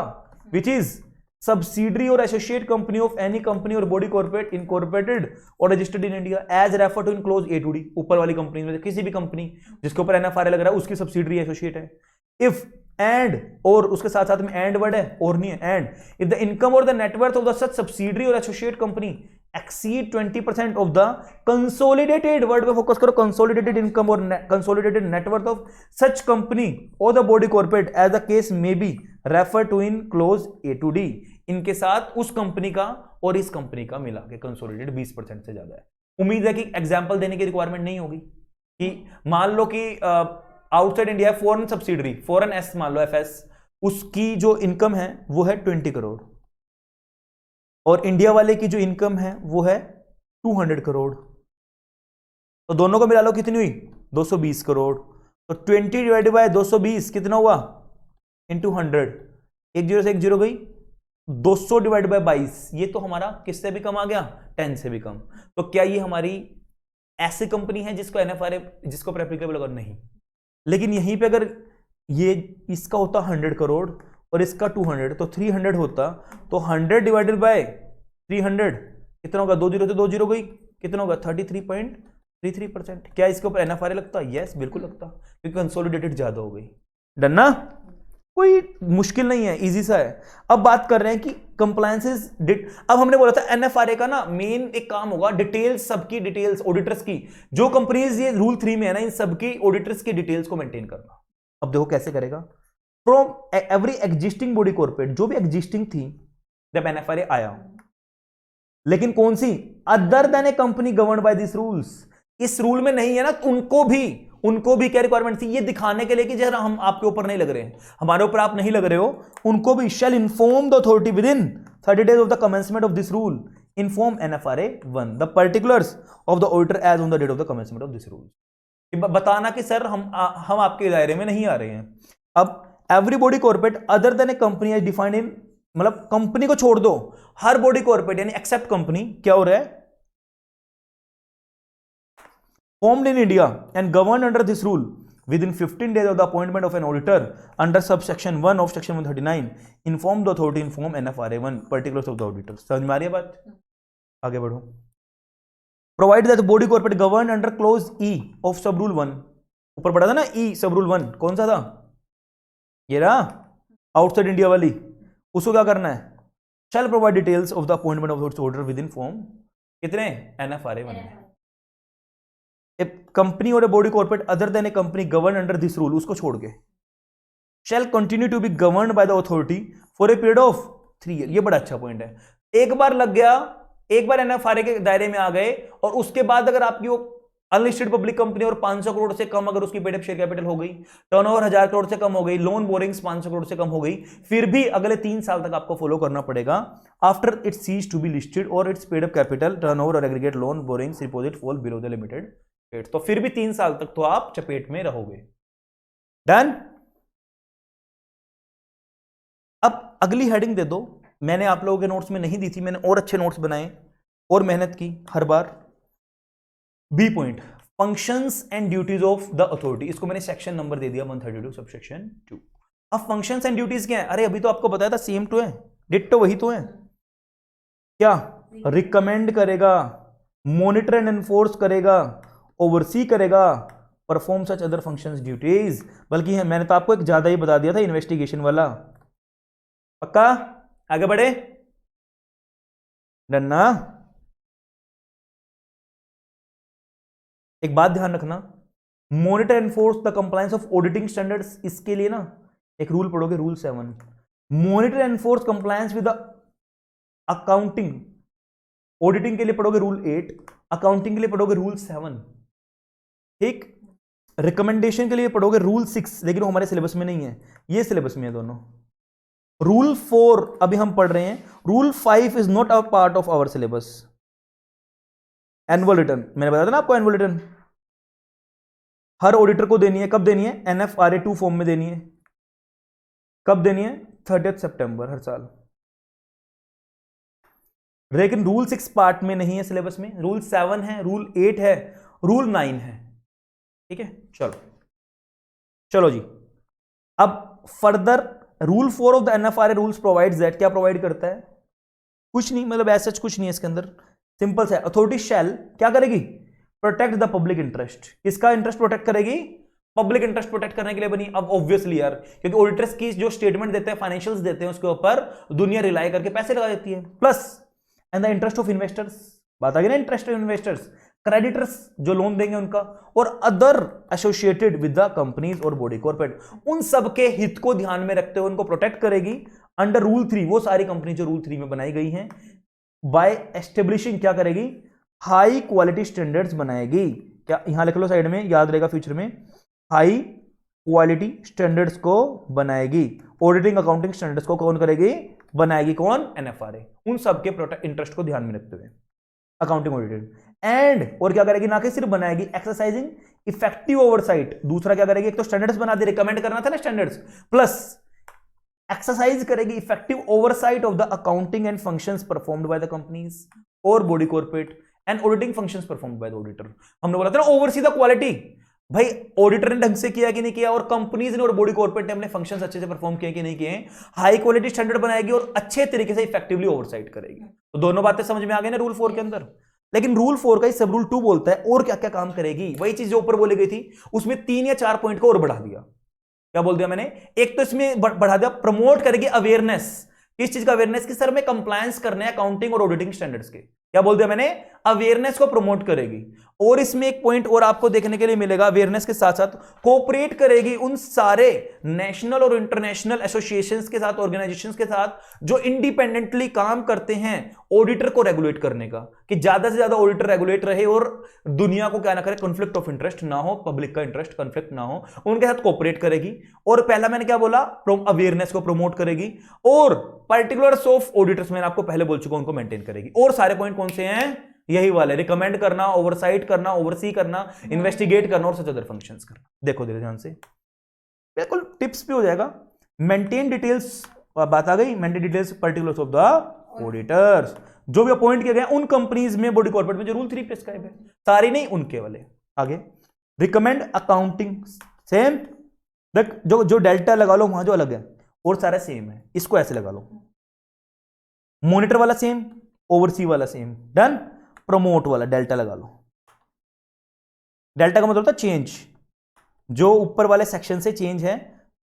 which is subsidiary और associate company of any company और बॉडी कॉर्पोरेट इनकॉर्पोरेटेड और registered in India as refer to in close A to D, ऊपर वाली कंपनी में किसी भी कंपनी जिसके ऊपर एनएफआरए लग रहा है उसकी सब्सिडरी एसोसिएट है। इफ एंड, और उसके साथ साथ में एंड वर्ड है, और नहीं है, and if the income or the net worth of the such subsidiary और associate company exceed 20% of the consolidated, word पे फोकस करो, consolidated income or consolidated net worth of such company और the body corporate as the case may be refer to in close A to D, इनके साथ उस कंपनी का और इस कंपनी का मिला के कंसोलिडेटेड 20% से ज्यादा है। उम्मीद है कि एग्जाम्पल देने की रिक्वायरमेंट नहीं होगी, कि मान लो कि outside India foreign subsidiary, foreign S मान लो एफएस, उसकी जो इनकम है वो है 20 करोड़, और इंडिया वाले की जो इनकम है वो है 200 करोड़। तो दोनों को मिला लो कितनी हुई, 220 करोड़। तो 20 डिवाइडेड बाय 220 कितना हुआ, इंटू 100, एक जीरो से एक जीरो गई, 200 डिवाइड बाय 22, ये तो हमारा किससे भी कम आ गया, 10 से भी कम। तो क्या ये हमारी ऐसी कंपनी है जिसको एनएफआरए, जिसको एप्लीकेबल अगर नहीं, लेकिन यहीं पे अगर ये इसका होता 100 करोड़ और इसका 200, तो 300 होता, तो 100 डिवाइडेड बाय 300 कितना होगा, 2 जीरो से 2 जीरो गई, कितना होगा 33.33%। क्या इसके ऊपर एनएफआरए लगता, यस बिल्कुल लगता, क्योंकि कंसोलिडेटेड ज्यादा हो गई। डन ना, कोई मुश्किल नहीं है, इजी सा है। अब बात कर रहे हैं कि कंप्लायंसेस, अब हमने बोला था एनएफआरए का ना मेन एक काम होगा डिटेल्स, सबकी डिटेल्स ऑडिटर्स की, जो कंपनीज ये रूल 3 में है ना, इन सबकी ऑडिटर्स की डिटेल्स को मेंटेन करना। अब देखो कैसे करेगा, from every existing body corporate, जो भी एग्जिस्टिंग थी जब एनएफआरए आया, लेकिन कौन सी, other than a company governed by this rules, इस रूल में नहीं है ना, उनको भी क्या रिक्वायरमेंट थी, ये दिखाने के लिए कि जरा हम आपके ऊपर नहीं लग रहे हैं, हमारे ऊपर आप नहीं लग रहे हो, उनको भी shall inform the authority within 30 days of the commencement of this rule, inform NFRA 1 the particulars of the auditor as on the date of the commencement of this rule. बताना कि सर हम आपके दायरे में नहीं आ रहे हैं। अब every body corporate other than a company as defined in, मतलब कंपनी को छोड़ दो, हर बॉडी कॉर्पोरेट यानी एक्सेप्ट कंपनी, क्या हो रहा है, formed in India and governed under this rule within 15 days of the appointment of an auditor under subsection 1 of section 139 inform the authority, inform NFRA 1 particulars of the auditor। समझ में आ रही है बात, आगे बढ़ो। Provide that the body corporate governed under clause E of sub rule 1, ऊपर पढ़ा था ना E sub rule 1, कौन सा था, ये रहा आउटसाइड इंडिया वाली, उसको क्या करना है, shall provide details of the appointment of its auditor within form कितने, NFRA 1 में। कंपनी और body corporate other than a company govern under this rule, उसको छोड़ के, shall continue to be governed by the authority for a period of 3 years। ये बड़ा अच्छा पॉइंट है, एक बार लग गया, एक बार एनएफआरए के दायरे में आ गए, और उसके बाद अगर आपकी वो अनलिस्टेड पब्लिक कंपनी और 500 करोड़ से कम अगर उसकी पेड अप शेयर कैपिटल हो गई, टर्नओवर 1000 करोड़ से कम हो गई, लोन बोरिंग्स 500 करोड़ से कम हो गई, फिर भी अगले 3 साल तक आपको फॉलो करना पड़ेगा। After it cease to be listed और its paid up capital, turnover और aggregate loan borrowings deposit fall below the limited, तो फिर भी 3 साल तक तो आप चपेट में रहोगे। डन। अब अगली हेडिंग दे दो, मैंने आप लोगों के नोट्स में नहीं दी थी, मैंने और अच्छे नोट्स बनाए और मेहनत की हर बार। B point, functions and duties of the authority, इसको मैंने सेक्शन नंबर दे दिया 132 सबसेक्शन 2। अब फंक्शंस एंड ड्यूटीज क्या है, अरे अभी तो आपको बताया था सेम टू है, डिट्टो वही तो है, क्या रिकमेंड करेगा, मॉनिटर एंड एनफोर्स करेगा, ओवरसी करेगा, perform such other functions duties. बल्कि मैंने तो आपको एक ज्यादा ही बता दिया था, इन्वेस्टिगेशन वाला। पक्का, आगे बढ़े, डन ना। एक बात ध्यान रखना, monitor enforce the compliance of auditing standards, इसके लिए ना एक रूल पढ़ोगे, rule 7। Monitor enforce compliance with accounting, auditing के लिए पढ़ोगे रूल 8, अकाउंटिंग के लिए पढ़ोगे रूल 7, ठीक। रिकमेंडेशन के लिए पढ़ोगे रूल 6, लेकिन वो हमारे सिलेबस में नहीं है, ये सिलेबस में है दोनों। रूल 4 अभी हम पढ़ रहे हैं, rule 5 is not a part of our syllabus. Annual return, मैंने बताया था ना आपको, एनुअल रिटर्न हर ऑडिटर को देनी है, कब देनी है, NFRA 2 फॉर्म में देनी है, कब देनी है, 30 सितंबर हर साल। लेकिन रूल 6 पार्ट में नहीं है सिलेबस में, रूल 7 है, रूल 8 है, रूल 9 है, ठीक है। चलो जी, अब further rule 4 of the NFRA rules provides that, क्या प्रोवाइड करता है, कुछ नहीं, मतलब ऐसा कुछ नहीं है इसके अंदर, सिंपल है। अथॉरिटी शैल क्या करेगी, प्रोटेक्ट द पब्लिक इंटरेस्ट, किसका इंटरेस्ट प्रोटेक्ट करेगी, पब्लिक इंटरेस्ट प्रोटेक्ट करने के लिए बनी। अब ऑब्वियसली यार, क्योंकि ऑडिटर्स की जो स्टेटमेंट देते हैं, फाइनेंशियल्स देते हैं, उसके ऊपर दुनिया रिलाई करके पैसे लगा देती है। Plus and the interest of investors, बात आ गई ना, इंटरेस्ट ऑफ इन्वेस्टर्स, क्रेडिटर्स जो लोन देंगे उनका, और other associated with the companies और बॉडी कॉर्पोरेट, उन सब के हित को ध्यान में रखते हुए उनको प्रोटेक्ट करेगी अंडर रूल 3। वो सारी कंपनी जो रूल 3 में बनाई गई हैं, बाय एस्टेब्लिशिंग, क्या करेगी, हाई क्वालिटी स्टैंडर्ड्स बनाएगी। क्या यहां लिख लो साइड में, याद रहेगा फ्यूचर में, हाई क्वालिटी स्टैंडर्ड्स को बनाएगी। ऑडिटिंग अकाउंटिंग स्टैंडर्ड्स को कौन करेगी, बनाएगी कौन? एनएफआरए, उन सबके इंटरेस्ट को ध्यान में रखते हुए अकाउंटिंग ऑडिटेड। एंड और क्या करेगी, ना कि सिर्फ बनाएगी, एक्सरसाइजिंग इफेक्टिव ओवरसाइट। दूसरा क्या करेगी, एक तो स्टैंडर्ड्स बना दे, रिकमेंड करना था ना स्टैंडर्ड्स, प्लस एक्सरसाइज करेगी effective oversight of the accounting and functions performed by the companies और body corporate and auditing functions performed by the auditor. हमने बोला था ना ओवरसी द क्वालिटी, भाई ऑडिटर ने ढंग से किया कि नहीं किया, और कंपनीज ने और बॉडी कॉर्पोरेट ने अपने फंक्शंस अच्छे से परफॉर्म किए कि नहीं किए, हाई क्वालिटी स्टैंडर्ड बनाएगी और अच्छे तरीके से इफेक्टिवली ओवरसाइट करेगी। तो दोनों बातें समझ में आ गई ना रूल 4 के अंदर। लेकिन रूल 4 का ही सब रूल 2 बोलता है और क्या क्या काम करेगी, वही चीज जो ऊपर बोली गई थी उसमें 3 या 4 पॉइंट को और बढ़ा दिया। क्या बोल दिया मैंने, एक तो इसमें बढ़ा दिया प्रमोट करेगी अवेयरनेस, किस चीज का अवेयरनेस, कि सर में कंप्लायंस करने अकाउंटिंग और ऑडिटिंग स्टैंडर्ड्स के, क्या बोल दिया मैंने, अवेयरनेस को प्रमोट करेगी। और इसमें एक पॉइंट और आपको देखने के लिए मिलेगा, अवेयरनेस के साथ साथ कोऑपरेट करेगी उन सारे नेशनल और इंटरनेशनल एसोसिएशंस के साथ, ऑर्गेनाइजेशंस के साथ जो इंडिपेंडेंटली काम करते हैं ऑडिटर को रेगुलेट करने का, कि ज्यादा से ज्यादा ऑडिटर रेगुलेट रहे और दुनिया को क्या ना करे, कॉन्फ्लिक्ट ऑफ इंटरेस्ट ना हो, पब्लिक का इंटरेस्ट कॉन्फ्लिक्ट ना हो, उनके साथ कोऑपरेट करेगी। और पहला मैंने क्या बोला, अवेयरनेस को प्रमोट करेगी, और पर्टिकुलर्स ऑफ ऑडिटर्स मैंने आपको पहले बोल चुका, उनको मेंटेन करेगी। और सारे पॉइंट कौन से हैं, यही वाले, रिकमेंड करना, ओवरसाइट करना, ओवरसी करना, इन्वेस्टिगेट करना और सच अदर फंक्शंस करना। देखो धीरे ध्यान से, बिल्कुल टिप्स पे हो जाएगा। मेंटेन डिटेल्स, बात आ गई, maintain details particulars of the auditors, जो भी अपॉइंट किए गए उन कंपनीज में, बॉडी कॉर्पोरेट में जो रूल 3 प्रिस्क्राइब है, सारी नहीं, उनके वाले। आगे रिकमेंड अकाउंटिंग, सेम, जो डेल्टा लगा लो वहां जो अलग है और सारा सेम है, इसको ऐसे लगा लो। मॉनिटर वाला सेम, ओवरसी वाला सेम, डन। प्रमोट वाला डेल्टा लगा लो। डेल्टा का मतलब होता है चेंज, जो ऊपर वाले सेक्शन से चेंज है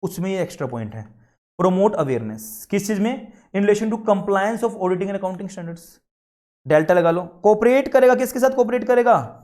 उसमें ये एक्स्ट्रा पॉइंट है। प्रमोट अवेयरनेस, किस चीज में, in relation to compliance of auditing and accounting standards, delta लगा लो। कोऑपरेट करेगा, किसके साथ कोऑपरेट करेगा,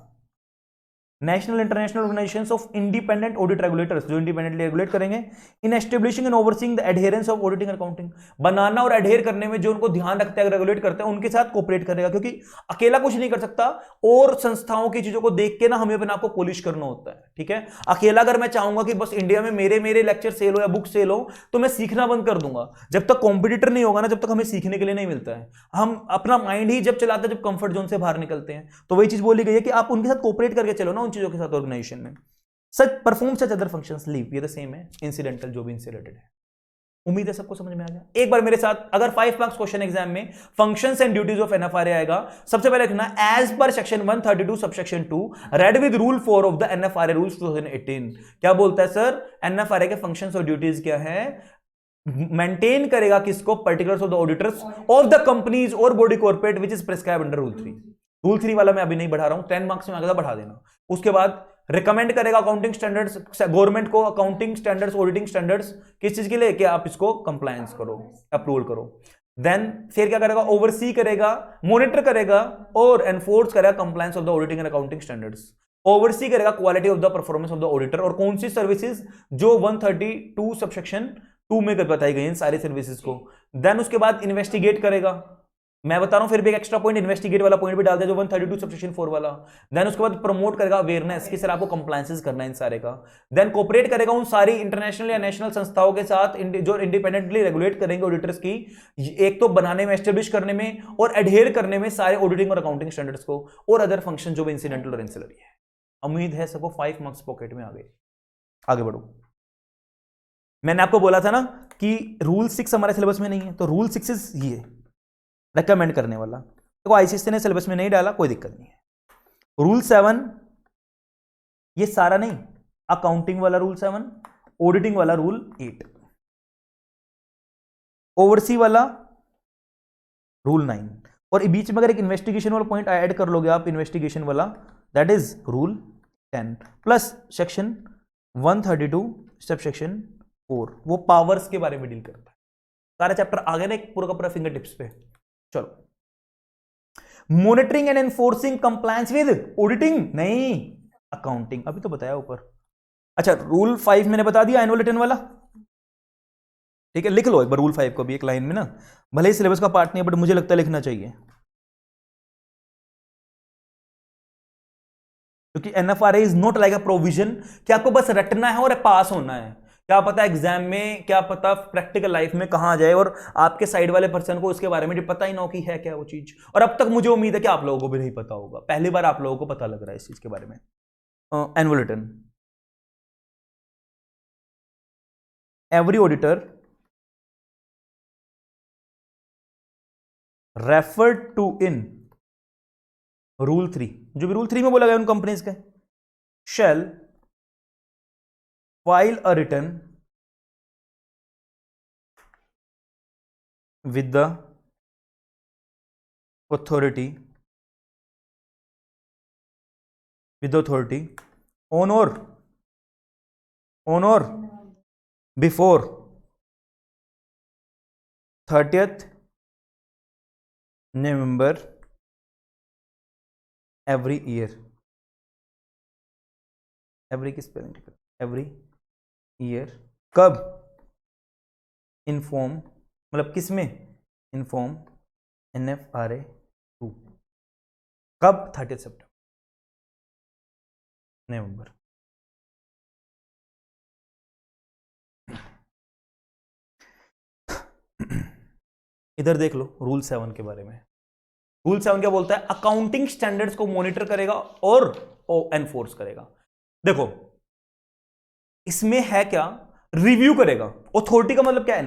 national international organisations of independent audit regulators, जो इंडिपेंडेंटली रेगुलेट करेंगे, in establishing and overseeing the adherence of auditing and accounting, बनाना और एडहेर करने में जो उनको ध्यान रखते हैं, रेगुलेट करते हैं, उनके साथ कोऑपरेट करेगा, क्योंकि अकेला कुछ नहीं कर सकता, और संस्थाओं की चीजों को देख के ना हमें अपने आप को पॉलिश करना होता है, ठीक है। अकेला अगर मैं चाहूंगा कि बस इंडिया में मेरे लेक्चर सेल हो या बुक सेल हो, तो मैं सीखना बंद कर दूंगा। जब तक कॉम्पिटिटर नहीं होगा ना, जब तक हमें सीखने के लिए नहीं मिलता है। हम अपना माइंड ही जब चलाते हैं जब कंफर्ट जोन से बाहर निकलते हैं। तो वही चीज बोली गई है कि आप उनके साथ कोऑपरेट करके चलो ना, उन चीजों के साथ ऑर्गेनाइजेशन में। Such perform such other functions, leave, ये द सेम है, इंसिडेंटल जो भी इनसे रिलेटेड है। उम्मीद है सबको समझ में आ गया। एक बार मेरे साथ अगर 5 मार्क्स क्वेश्चन एग्जाम में functions and duties of NFRA आएगा, सबसे पहले लिखना as per section 132 subsection 2 read with rule 4 of the NFRA rules 2018। क्या बोलता है सर, एनएफआरए के फंक्शंस और ड्यूटीज क्या है, मेंटेन करेगा किसको, particulars of the auditors of the companies और body corporate which is prescribed under rule 3। Rule 3 वाला मैं अभी नहीं बढ़ा रहा हूं, 10 मार्क्स में आगे बढ़ा देना। उसके बाद रिकमेंड करेगा अकाउंटिंग स्टैंडर्ड्स, गवर्नमेंट को अकाउंटिंग स्टैंडर्ड्स, ऑडिटिंग स्टैंडर्ड्स, किस चीज के लिए, कि आप इसको कंप्लायंस करो, अप्रूवल करो। देन फिर क्या करेगा, ओवरसी करेगा, मॉनिटर करेगा और एनफोर्स करेगा compliance of the auditing and accounting standards. Oversee करेगा quality of the performance of the auditor, और कौन सी सर्विसेज जो 132 सबसेक्शन 2 में बताई गई हैं सारी सर्विसेज को। देन उसके बाद इन्वेस्टिगेट करेगा, मैं बता रहा हूं फिर भी एक एक्स्ट्रा पॉइंट, इन्वेस्टिगेट वाला पॉइंट भी डाल दिया जो 132 सबसेक्शन 4 वाला। देन उसके बाद प्रमोट करेगा अवेयरनेस, कि सर आपको कंप्लायंसेस करना है इन सारे का। देन कोऑपरेट करेगा उन सारी इंटरनेशनल या नेशनल संस्थाओं के साथ जो इंडिपेंडेंटली रेगुलेट करेंगे ऑडिटर्स की, एक तो बनाने में, एस्टेब्लिश करने में और एडहेयर करने में सारे ऑडिटिंग और अकाउंटिंग स्टैंडर्ड्स को, और अदर फंक्शन जो भी इंसिडेंटल और इंसिलरी है। उम्मीद है सबको 5 मार्क्स पॉकेट में आ गए। आगे बढ़ो। मैंने आपको बोला था ना कि रूल 6 हमारे सिलेबस में नहीं है, तो रूल 6 ये रेकमेंड करने वाला, देखो आईसीएसई ने सिलेबस में नहीं डाला, कोई दिक्कत नहीं है। रूल 7 ये सारा नहीं, अकाउंटिंग वाला रूल 7, ऑडिटिंग वाला रूल 8, ओवरसी वाला रूल 9, और बीच में अगर एक इन्वेस्टिगेशन वाला पॉइंट ऐड कर लोगे आप, इन्वेस्टिगेशन वाला, that is rule 10 plus section 132 subsection 4, वो पावर्स के बारे में डील करता है। सारे चैप्टर आ गए ना एक पूरा का पूरा फिंगर टिप्स पे। चलो, monitoring and enforcing compliance with auditing, नहीं अकाउंटिंग, अभी तो बताया ऊपर। अच्छा, रूल 5 मैंने बता दिया, एनुअल रिटर्न वाला, ठीक है, लिख लो एक बार रूल 5 को भी एक लाइन में ना, भले ही सिलेबस का पार्ट नहीं है बट मुझे लगता है लिखना चाहिए, क्योंकि NFRA is not like a provision कि आपको बस रटना है और पास होना है। क्या पता एग्जाम में, क्या पता प्रैक्टिकल लाइफ में कहां आ जाए और आपके साइड वाले पर्सन को उसके बारे में पता ही ना हो कि है क्या वो चीज। और अब तक मुझे उम्मीद है कि आप लोगों को भी नहीं पता होगा, पहली बार आप लोगों को पता लग रहा है इस चीज के बारे में। Annual return, every auditor referred to in rule 3, जो भी रूल 3 में बोला गया उन कंपनीज के, shall file a return with the authority on or before 30th November every year। Every की स्पेलिंग एवरी ईयर। कब? इन्फॉर्म, मतलब किसमें? Inform NFRA 2। कब? 30 सितंबर, नवंबर। इधर देख लो रूल 7 के बारे में। रूल 7 क्या बोलता है? अकाउंटिंग स्टैंडर्ड्स को मॉनिटर करेगा और एनफोर्स करेगा। देखो इसमें है क्या? रिव्यू करेगा। अथॉरिटी का मतलब क्या है?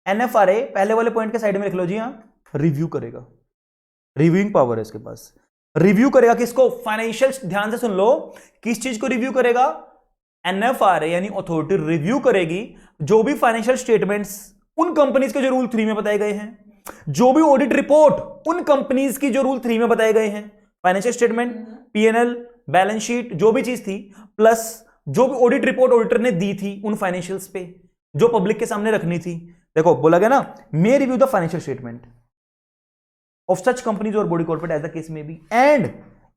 NFRA पहले वाले पॉइंट के साइड में लिख लो जी, हाँ, रिव्यू करेगा। रिव्यूइंग पावर है इसके पास। रिव्यू करेगा किसको? फाइनेंशियल। ध्यान से सुन लो, किस चीज को रिव्यू करेगा? NFRA यानी अथॉरिटी रिव्यू करेगी जो भी फाइनेंशियल स्टेटमेंट्स उन कंपनीज के जो रूल 3 में बताए गए हैं, जो भी ऑडिट रिपोर्ट उन कंपनीज की जो रूल 3 में बताए गए हैं, financial statement, P&L, balance sheet, जो भी चीज थी, प्लस जो भी ऑडिट रिपोर्ट ऑडिटर ने दी थी उन फाइनेंशियल्स पे जो पब्लिक के सामने रखनी थी। देखो बोला गया ना, may review the financial statement of such companies और body corporate as the case may be and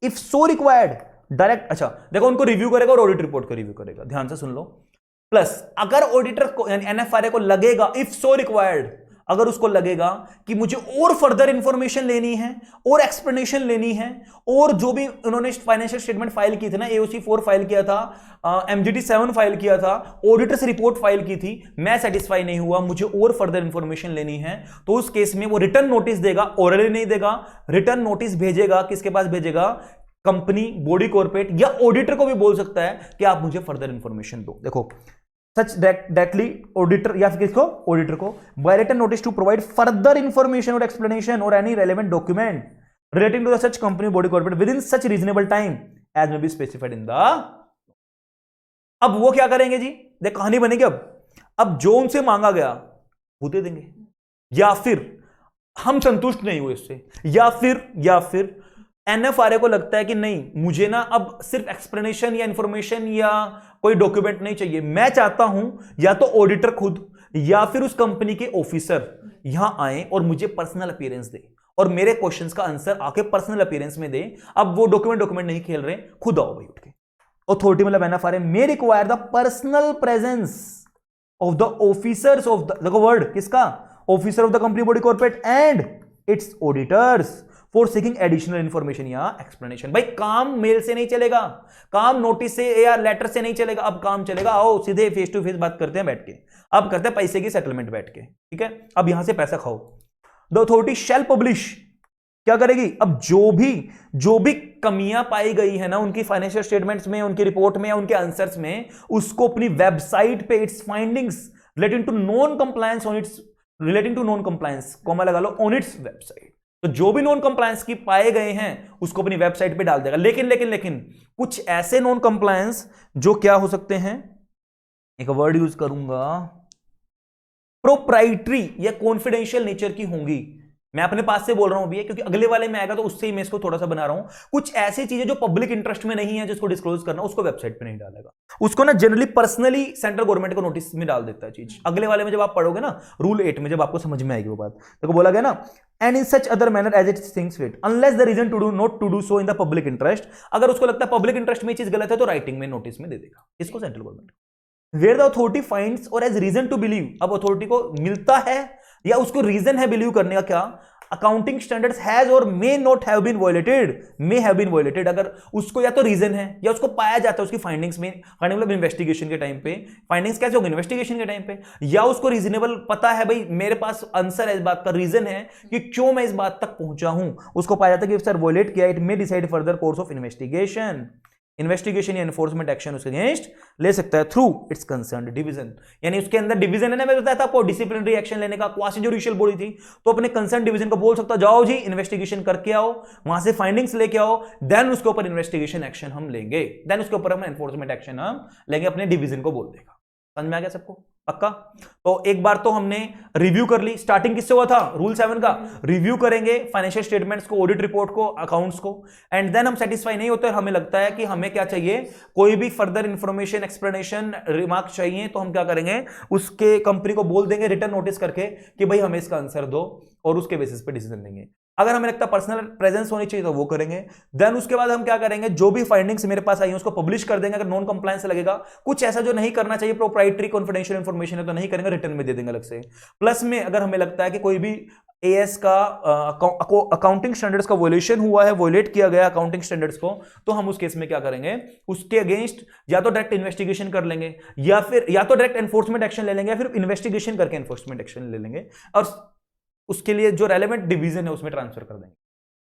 if so required direct. अच्छा देखो, उनको रिव्यू करेगा और ऑडिट रिपोर्ट को रिव्यू करेगा। ध्यान से सुन लो। प्लस अगर ऑडिटर को यानी NFRA को लगेगा, इफ सो रिक्वायर्ड, अगर उसको लगेगा कि मुझे और फर्दर इंफॉर्मेशन लेनी है और एक्सप्लेनेशन लेनी है, और जो भी उन्होंने फाइनेंशियल स्टेटमेंट फाइल की थी ना, AOC 4 फाइल किया था, MGT 7 फाइल किया था, ऑडिटर से रिपोर्ट फाइल की थी, मैं सेटिस्फाई नहीं हुआ, मुझे और फर्दर इंफॉर्मेशन लेनी है, तो उस केस में वो रिटर्न नोटिस देगा। ओरली नहीं देगा, रिटर्न नोटिस भेजेगा। किसके पास भेजेगा? कंपनी, बॉडी कॉर्पोरेट या ऑडिटर को भी बोल सकता है कि आप मुझे फर्दर इंफॉर्मेशन दो। देखो सच डायरेक्टली ऑडिटर या फिर किसको? ऑडिटर को, by written notice to provide further information और एक्सप्लेनेशन और any relevant document relating to the such company body corporate with in such reasonable time as may be specified in the. अब वो क्या करेंगे जी? देख कहानी बनेगी। अब जो उनसे मांगा गया वो दे देंगे, या फिर हम संतुष्ट नहीं हुए इससे, या फिर NFRA को लगता है कि नहीं, मुझे ना अब सिर्फ एक्सप्लेनेशन या इंफॉर्मेशन या कोई डॉक्यूमेंट नहीं चाहिए, मैं चाहता हूं या तो ऑडिटर खुद या फिर उस कंपनी के ऑफिसर यहां आए और मुझे पर्सनल अपीयरेंस दे और मेरे क्वेश्चंस का आंसर आके पर्सनल अपीयरेंस में दे। अब वो डॉक्यूमेंट नहीं खेल रहे, खुद आओ भाई उठ के। अथॉरिटी मतलब NFRA may require the personal presence of the officers of the, देखो वर्ड किसका? Officer of the company body corporate and it's auditors for seeking additional information या एक्सप्लेनेशन। भाई काम मेल से नहीं चलेगा, काम नोटिस से या लेटर से नहीं चलेगा, अब काम चलेगा आओ सीधे फेस टू फेस बात करते हैं बैठ के। अब करते हैं पैसे की सेटलमेंट बैठ के, ठीक है? अब यहां से पैसा खाओ। द अथॉरिटी शैल पब्लिश, क्या करेगी? अब जो भी कमियां पाई गई है ना उनकी फाइनेंशियल स्टेटमेंट्स में, उनकी रिपोर्ट में या उनके आंसर्स में, उसको अपनी वेबसाइट पे its findings relating to non compliance on its, relating to non compliance comma लगा लो, ऑन इट्स वेबसाइट। तो जो भी नॉन कंप्लायंस की पाए गए हैं उसको अपनी वेबसाइट पे डाल देगा। लेकिन कुछ ऐसे नॉन कंप्लायंस जो क्या हो सकते हैं, एक वर्ड यूज करूंगा, प्रोप्राइटरी या कॉन्फिडेंशियल नेचर की होंगी। मैं अपने पास से बोल रहा हूं भी, क्योंकि अगले वाले में आएगा तो उससे ही मैं इसको थोड़ा सा बना रहा हूं। कुछ ऐसी चीजें जो पब्लिक इंटरेस्ट में नहीं है जिसको डिस्क्लोज करना, उसको वेबसाइट पे नहीं डालेगा, उसको ना जनरली पर्सनली सेंट्रल गवर्नमेंट को नोटिस में डाल देता है चीज। अगले वाले में जब आप पढ़ोगे ना रूल 8 में, जब आपको समझ में आएगी वो बात, देखो बोला गया ना, and in such other manner as it things fit unless the reason to do not to do so in the public interest. अगर उसको लगता है पब्लिक इंटरेस्ट में चीज गलत है तो राइटिंग में नोटिस में दे देगा। इसको central government. Where the authority finds और एज रीजन टू बिलीव, अब अथॉरिटी को मिलता है या उसको रीजन है बिलीव करने का, क्या अकाउंटिंग स्टैंडर्ड्स हैज और may not have been violated, may have been violated, अगर उसको या तो रीजन है या उसको पाया जाता है उसकी फाइंडिंग्स में, मतलब इन्वेस्टिगेशन के टाइम पे, फाइंडिंग्स कैसे होगी इन्वेस्टिगेशन के टाइम पे, या उसको रीजनेबल पता है भाई मेरे पास आंसर है इस बात का, रीजन है कि क्यों मैं इस बात तक पहुंचा हूं, उसको पाया जाता है कि सर वायलेट किया, it may decide further course of investigation, investigation या एनफोर्समेंट एक्शन उसके अगेंस्ट ले सकता है थ्रू इट्स कंसर्न्ड डिवीजन, यानी उसके अंदर डिवीजन है ना, मैं बताया था आपको डिसिप्लिनरी एक्शन लेने का, क्वासी जुडिशियल बॉडी थी तो अपने कंसर्न डिवीजन को बोल सकता जाओ जी इन्वेस्टिगेशन करके आओ, वहां से फाइंडिंग्स लेके आओ, देन उसके ऊपर इन्वेस्टिगेशन एक्शन हम लेंगे, देन उसके ऊपर हम एनफोर्समेंट एक्शन हम लेंगे, अपने डिवीजन को बोल देगा। समझ में आ गया सबको पक्का? तो एक बार तो हमने रिव्यू कर ली, स्टार्टिंग किससे हुआ था रूल 7 का, रिव्यू करेंगे फाइनेंशियल स्टेटमेंट्स को, ऑडिट रिपोर्ट को, अकाउंट्स को, एंड देन हम सेटिस्फाई नहीं होते, हमें लगता है कि हमें क्या चाहिए, कोई भी फर्दर इंफॉर्मेशन, एक्सप्लेनेशन, रिमार्क चाहिए, तो हम क्या करेंगे उसके कंपनी को बोल देंगे रिटर्न नोटिस करके कि भाई हमें इसका आंसर दो, और उसके बेसिस पे डिसीजन लेंगे। अगर हमें लगता है पर्सनल प्रेजेंस होनी चाहिए तो वो करेंगे। देन उसके बाद हम क्या करेंगे, जो भी फाइंडिंग्स मेरे पास आई है उसको पब्लिश कर देंगे, अगर नॉन कंप्लायंस लगेगा, कुछ ऐसा जो नहीं करना चाहिए, प्रोप्राइटरी कॉन्फिडेंशियल इंफॉर्मेशन है तो नहीं करेंगे, रिटर्न में दे देंगे अलग से। प्लस में अगर हमें लगता है कि कोई भी एएस का अकाउंटिंग स्टैंडर्ड्स का वोलेशन हुआ है, वोलेट किया गया अकाउंटिंग स्टैंडर्ड्स को, तो हम उस केस में क्या करेंगे, उसके अगेंस्ट या तो डायरेक्ट इन्वेस्टिगेशन कर लेंगे, या फिर या तो डायरेक्ट एनफोर्समेंट एक्शन ले लेंगे, या फिर इन्वेस्टिगेशन करके एनफोर्समेंट एक्शन ले लेंगे, और उसके लिए जो रेलेवेंट डिवीजन है उसमें ट्रांसफर कर देंगे।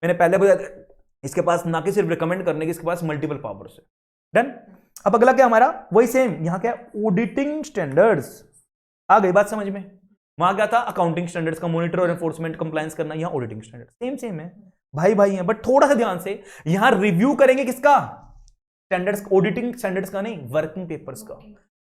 मैंने पहले बताया इसके पास ना कि सिर्फ रिकमेंड करने की, इसके पास मल्टीपल पावर्स है। डन। अब अगला क्या हमारा, वही सेम यहां क्या, ऑडिटिंग स्टैंडर्ड्स। आ गई बात समझ में? वहां क्या था, अकाउंटिंग स्टैंडर्ड्स का मॉनिटर और एनफोर्समेंट कंप्लायंस करना, यहां ऑडिटिंग स्टैंडर्ड सेम है, भाई भाई है, बट थोड़ा सा ध्यान से, यहां रिव्यू करेंगे किसका, स्टैंडर्ड्स, ऑडिटिंग स्टैंडर्ड्स का नहीं, वर्किंग पेपर्स का।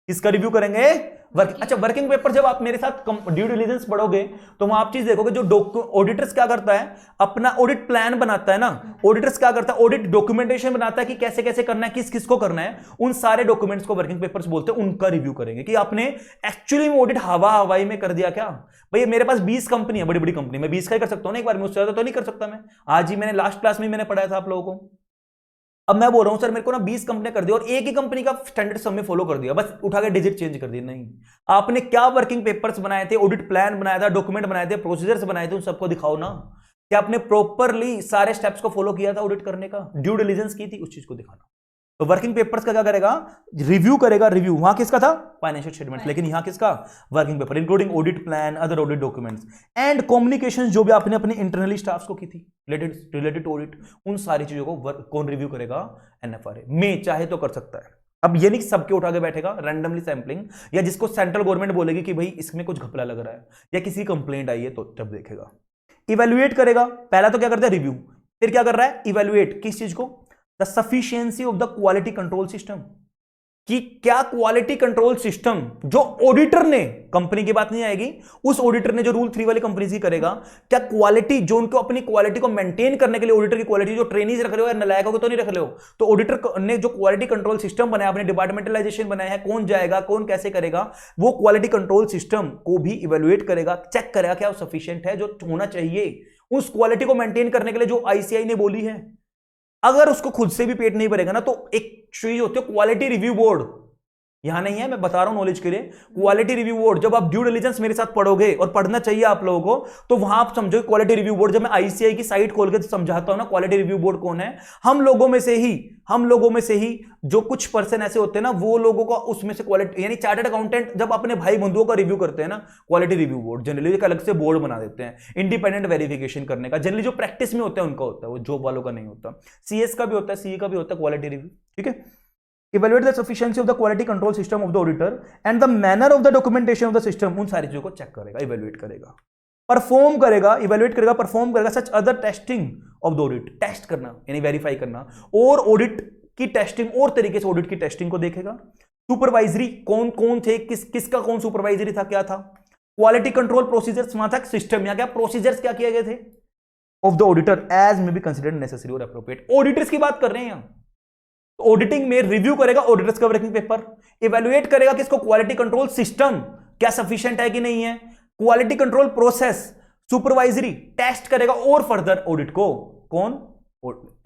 किसका रिव्यू करेंगे, अच्छा वर्किंग पेपर। जब आप मेरे साथ ड्यू डिलिजेंस पढ़ोगे तो वहां आप चीज देखोगे, जो ऑडिटर्स क्या करता है, अपना ऑडिट प्लान बनाता है ना, ऑडिटर्स क्या करता है, ऑडिट डॉक्यूमेंटेशन बनाता है कि कैसे कैसे करना है, किस किस को करना है, उन सारे डॉक्यूमेंट्स को वर्किंग पेपर्स बोलते हैं, उनका रिव्यू करेंगे कि आपने एक्चुअली में ऑडिट हवाई में कर दिया क्या। भाई मेरे पास 20 कंपनी है, बड़ी बड़ी कंपनी, मैं 20 का ही कर सकता हूं ना एक बार में, उससे ज्यादा तो नहीं कर सकता मैं। आज ही मैंने लास्ट क्लास में मैंने पढ़ाया था आप लोगों को। अब मैं बोल रहा हूं सर मेरे को ना 20 कंपनियां कर दी और एक ही कंपनी का स्टैंडर्ड सबने फॉलो कर दिया, बस उठा के डिजिट चेंज कर दिया, नहीं। आपने क्या वर्किंग पेपर्स बनाए थे, ऑडिट प्लान बनाया था, डॉक्यूमेंट बनाए थे, प्रोसीजर्स बनाए थे, उन सबको दिखाओ ना, क्या आपने प्रॉपरली सारे स्टेप्स को फॉलो किया था ऑडिट करने का, ड्यू डिलिजेंस की थी, उस चीज को दिखाना। तो वर्किंग पेपर्स का क्या करेगा, रिव्यू करेगा, रिव्यू वहां किसका था, फाइनेंशियल स्टेटमेंट्स, लेकिन यहां किसका, working paper, including audit plan, other audit documents and communication, जो भी आपने अपने इंटरनली स्टाफ्स को की थी रिलेटेड ऑडिट, उन सारी चीजों को कौन रिव्यू करेगा, एनएफआरए में, चाहे तो कर सकता है। अब ये नहीं सबके उठा के बैठेगा, रैंडमली सैंपलिंग, या जिसको सेंट्रल गवर्नमेंट बोलेगी कि भाई इसमें कुछ घपला लग रहा है या किसी कंप्लेंट आई है तो तब देखेगा। इवेल्युएट करेगा, पहला तो क्या करता है रिव्यू, फिर क्या कर रहा है, इवेल्युएट किस चीज को, the sufficiency of the quality control system, कि क्या क्वालिटी कंट्रोल सिस्टम जो ऑडिटर ने, कंपनी की बात नहीं आएगी, उस ऑडिटर ने जो रूल 3 वाली कंपनी की करेगा, क्या क्वालिटी जो उनको अपनी क्वालिटी को मेंटेन करने के लिए, ऑडिटर की क्वालिटी जो ट्रेनीज रख रहे हो या नलायकों को तो नहीं रख रहे हो, तो ऑडिटर ने जो क्वालिटी कंट्रोल सिस्टम बनाया, अपने डिपार्टमेंटलाइजेशन बनाया है, कौन जाएगा कौन कैसे करेगा, वो क्वालिटी कंट्रोल सिस्टम को भी इवेल्युएट करेगा, चेक करेगा क्या वो सफिशिएंट है, जो होना चाहिए उस क्वालिटी को मेंटेन करने के लिए जो आईसीआई ने बोली है। अगर उसको खुद से भी पेट नहीं भरेगा ना, तो एक चीज होती है क्वालिटी रिव्यू बोर्ड, यहां नहीं है, मैं बता रहा हूं नॉलेज के लिए, क्वालिटी रिव्यू बोर्ड। जब आप ड्यू डिलिजेंस मेरे साथ पढ़ोगे, और पढ़ना चाहिए आप लोगों को, तो वहां आप समझो क्वालिटी रिव्यू बोर्ड। जब मैं आईसीआई की साइट खोल के समझाता हूं ना क्वालिटी रिव्यू बोर्ड कौन है, हम लोगों में से ही जो कुछ पर्सन ऐसे होते हैं ना, वो लोगों को उसमें से क्वालिटी, यानी चार्टर्ड अकाउंटेंट जब अपने भाई बंधुओं का रिव्यू करते हैं ना, क्वालिटी रिव्यू बोर्ड जनरली एक अलग से बोर्ड बना देते हैं इंडिपेंडेंट वेरिफिकेशन करने का, जनरली जो प्रैक्टिस में होता है उनका होता है, वो जॉब वालों का नहीं होता। सीएस का भी होता है, सीए का भी होता है क्वालिटी रिव्यू, ठीक है। Evaluate the sufficiency of the quality control system of the auditor and the manner of the documentation of the system, उन सारी चीजों को चेक करेगा, इवेल्युएट करेगा, परफॉर्म करेगा, इवेल्युएट करेगा, परफॉर्म करेगा such other testing of the audit, test करना यानी वेरीफाई करना, और ऑडिट की टेस्टिंग और तरीके से ऑडिट की टेस्टिंग को देखेगा। सुपरवाइजरी कौन कौन थे, किसका कौन सुपरवाइजरी था, क्या था, क्वालिटी कंट्रोल प्रोसीजर्स वहां था, सिस्टम या क्या प्रोसीजर्स क्या किए गए थे of the auditor as may be considered necessary और एप्रोप्रिएट। ऑडिटर्स की बात कर रहे हैं यहां, ऑडिटिंग में रिव्यू करेगा ऑडिटर्स का वर्किंग पेपर, इवैल्यूएट करेगा किसको, क्वालिटी कंट्रोल सिस्टम क्या सफिशिएंट है कि नहीं है, quality control process, supervisory test करेगा, और फर्दर ऑडिट को कौन,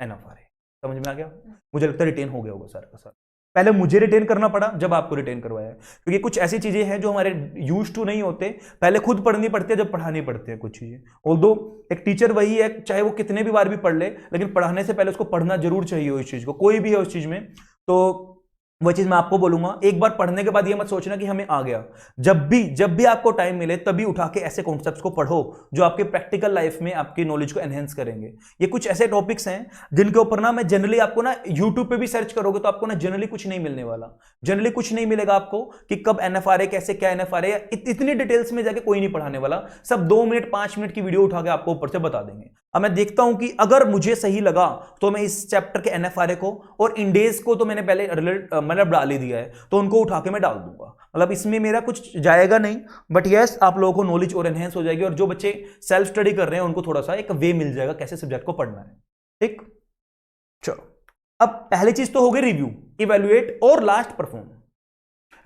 एनएफआरए। समझ में आ गया? मुझे लगता है रिटेन हो गया होगा सर का सर, पहले मुझे रिटेन करना पड़ा जब आपको रिटेन करवाया, क्योंकि कुछ ऐसी चीजें हैं जो हमारे यूज टू नहीं होते, पहले खुद पढ़नी पड़ती है जब पढ़ानी पड़ती है कुछ चीजें। ऑल्दो एक टीचर वही है, चाहे वो कितने भी बार भी पढ़ ले, लेकिन पढ़ाने से पहले उसको पढ़ना जरूर चाहिए उस चीज को, कोई भी है उस चीज में। तो वह चीज मैं आपको बोलूंगा, एक बार पढ़ने के बाद ये मत सोचना कि हमें आ गया। जब भी आपको टाइम मिले तभी उठा के ऐसे कॉन्सेप्ट्स को पढ़ो जो आपके प्रैक्टिकल लाइफ में आपकी नॉलेज को एनहेंस करेंगे। ये कुछ ऐसे टॉपिक्स हैं जिनके ऊपर ना मैं जनरली आपको ना यूट्यूब पे भी सर्च करोगे तो आपको ना जनरली कुछ नहीं मिलने वाला, जनरली कुछ नहीं मिलेगा आपको कि कब एनएफआरए कैसे, क्या एनएफआरए, इतनी डिटेल्स में जाके कोई नहीं पढ़ाने वाला। सब 2 मिनट 5 मिनट की वीडियो उठा के आपको ऊपर से बता देंगे। अब मैं देखता हूं कि अगर मुझे सही लगा तो मैं इस चैप्टर के एनएफआरए को और इंडेज को तो मैंने पहले मतलब डाल ही दिया है, तो उनको उठा के मैं डाल दूंगा। मतलब इसमें मेरा कुछ जाएगा नहीं, बट यस आप लोगों को नॉलेज और एनहेंस हो जाएगी, और जो बच्चे सेल्फ स्टडी कर रहे हैं उनको थोड़ा सा एक वे मिल जाएगा कैसे सब्जेक्ट को पढ़ना है। ठीक, चलो अब पहली चीज तो हो गई रिव्यू, इवैल्यूएट और लास्ट परफॉर्म।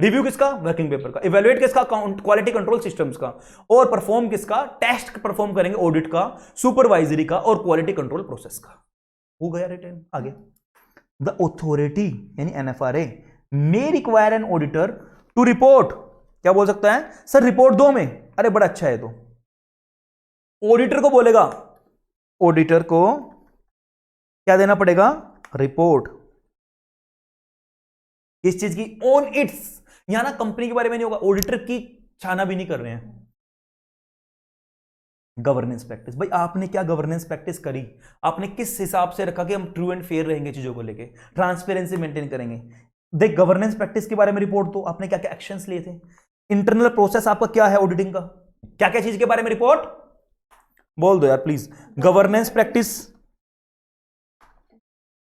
रिव्यू किसका? वर्किंग पेपर का। इवैल्यूएट किसका? क्वालिटी कंट्रोल सिस्टम्स का। और परफॉर्म किसका? टेस्ट परफॉर्म करेंगे ऑडिट का, सुपरवाइजरी का और क्वालिटी कंट्रोल प्रोसेस का। हो गया रिटर्न। आगे, द ऑथोरिटी यानी NFRA may require an auditor to report. क्या बोल सकता है? सर रिपोर्ट दो में। अरे बड़ा अच्छा है, तो ऑडिटर को बोलेगा, ऑडिटर को क्या देना पड़ेगा? रिपोर्ट। इस चीज की ऑन इट्स। यहां ना कंपनी के बारे में नहीं होगा, ऑडिटर की छाना भी नहीं कर रहे हैं। गवर्नेंस प्रैक्टिस, भाई आपने क्या गवर्नेंस प्रैक्टिस करी? आपने किस हिसाब से रखा कि हम ट्रू एंड फेयर रहेंगे चीजों को लेके, ट्रांसपेरेंसी मेंटेन करेंगे? देख, गवर्नेंस प्रैक्टिस के बारे में रिपोर्ट दो, आपने क्या क्या एक्शंस लिए थे, इंटरनल प्रोसेस आपका क्या है ऑडिटिंग का, क्या क्या चीज के बारे में रिपोर्ट बोल दो यार प्लीज। गवर्नेंस प्रैक्टिस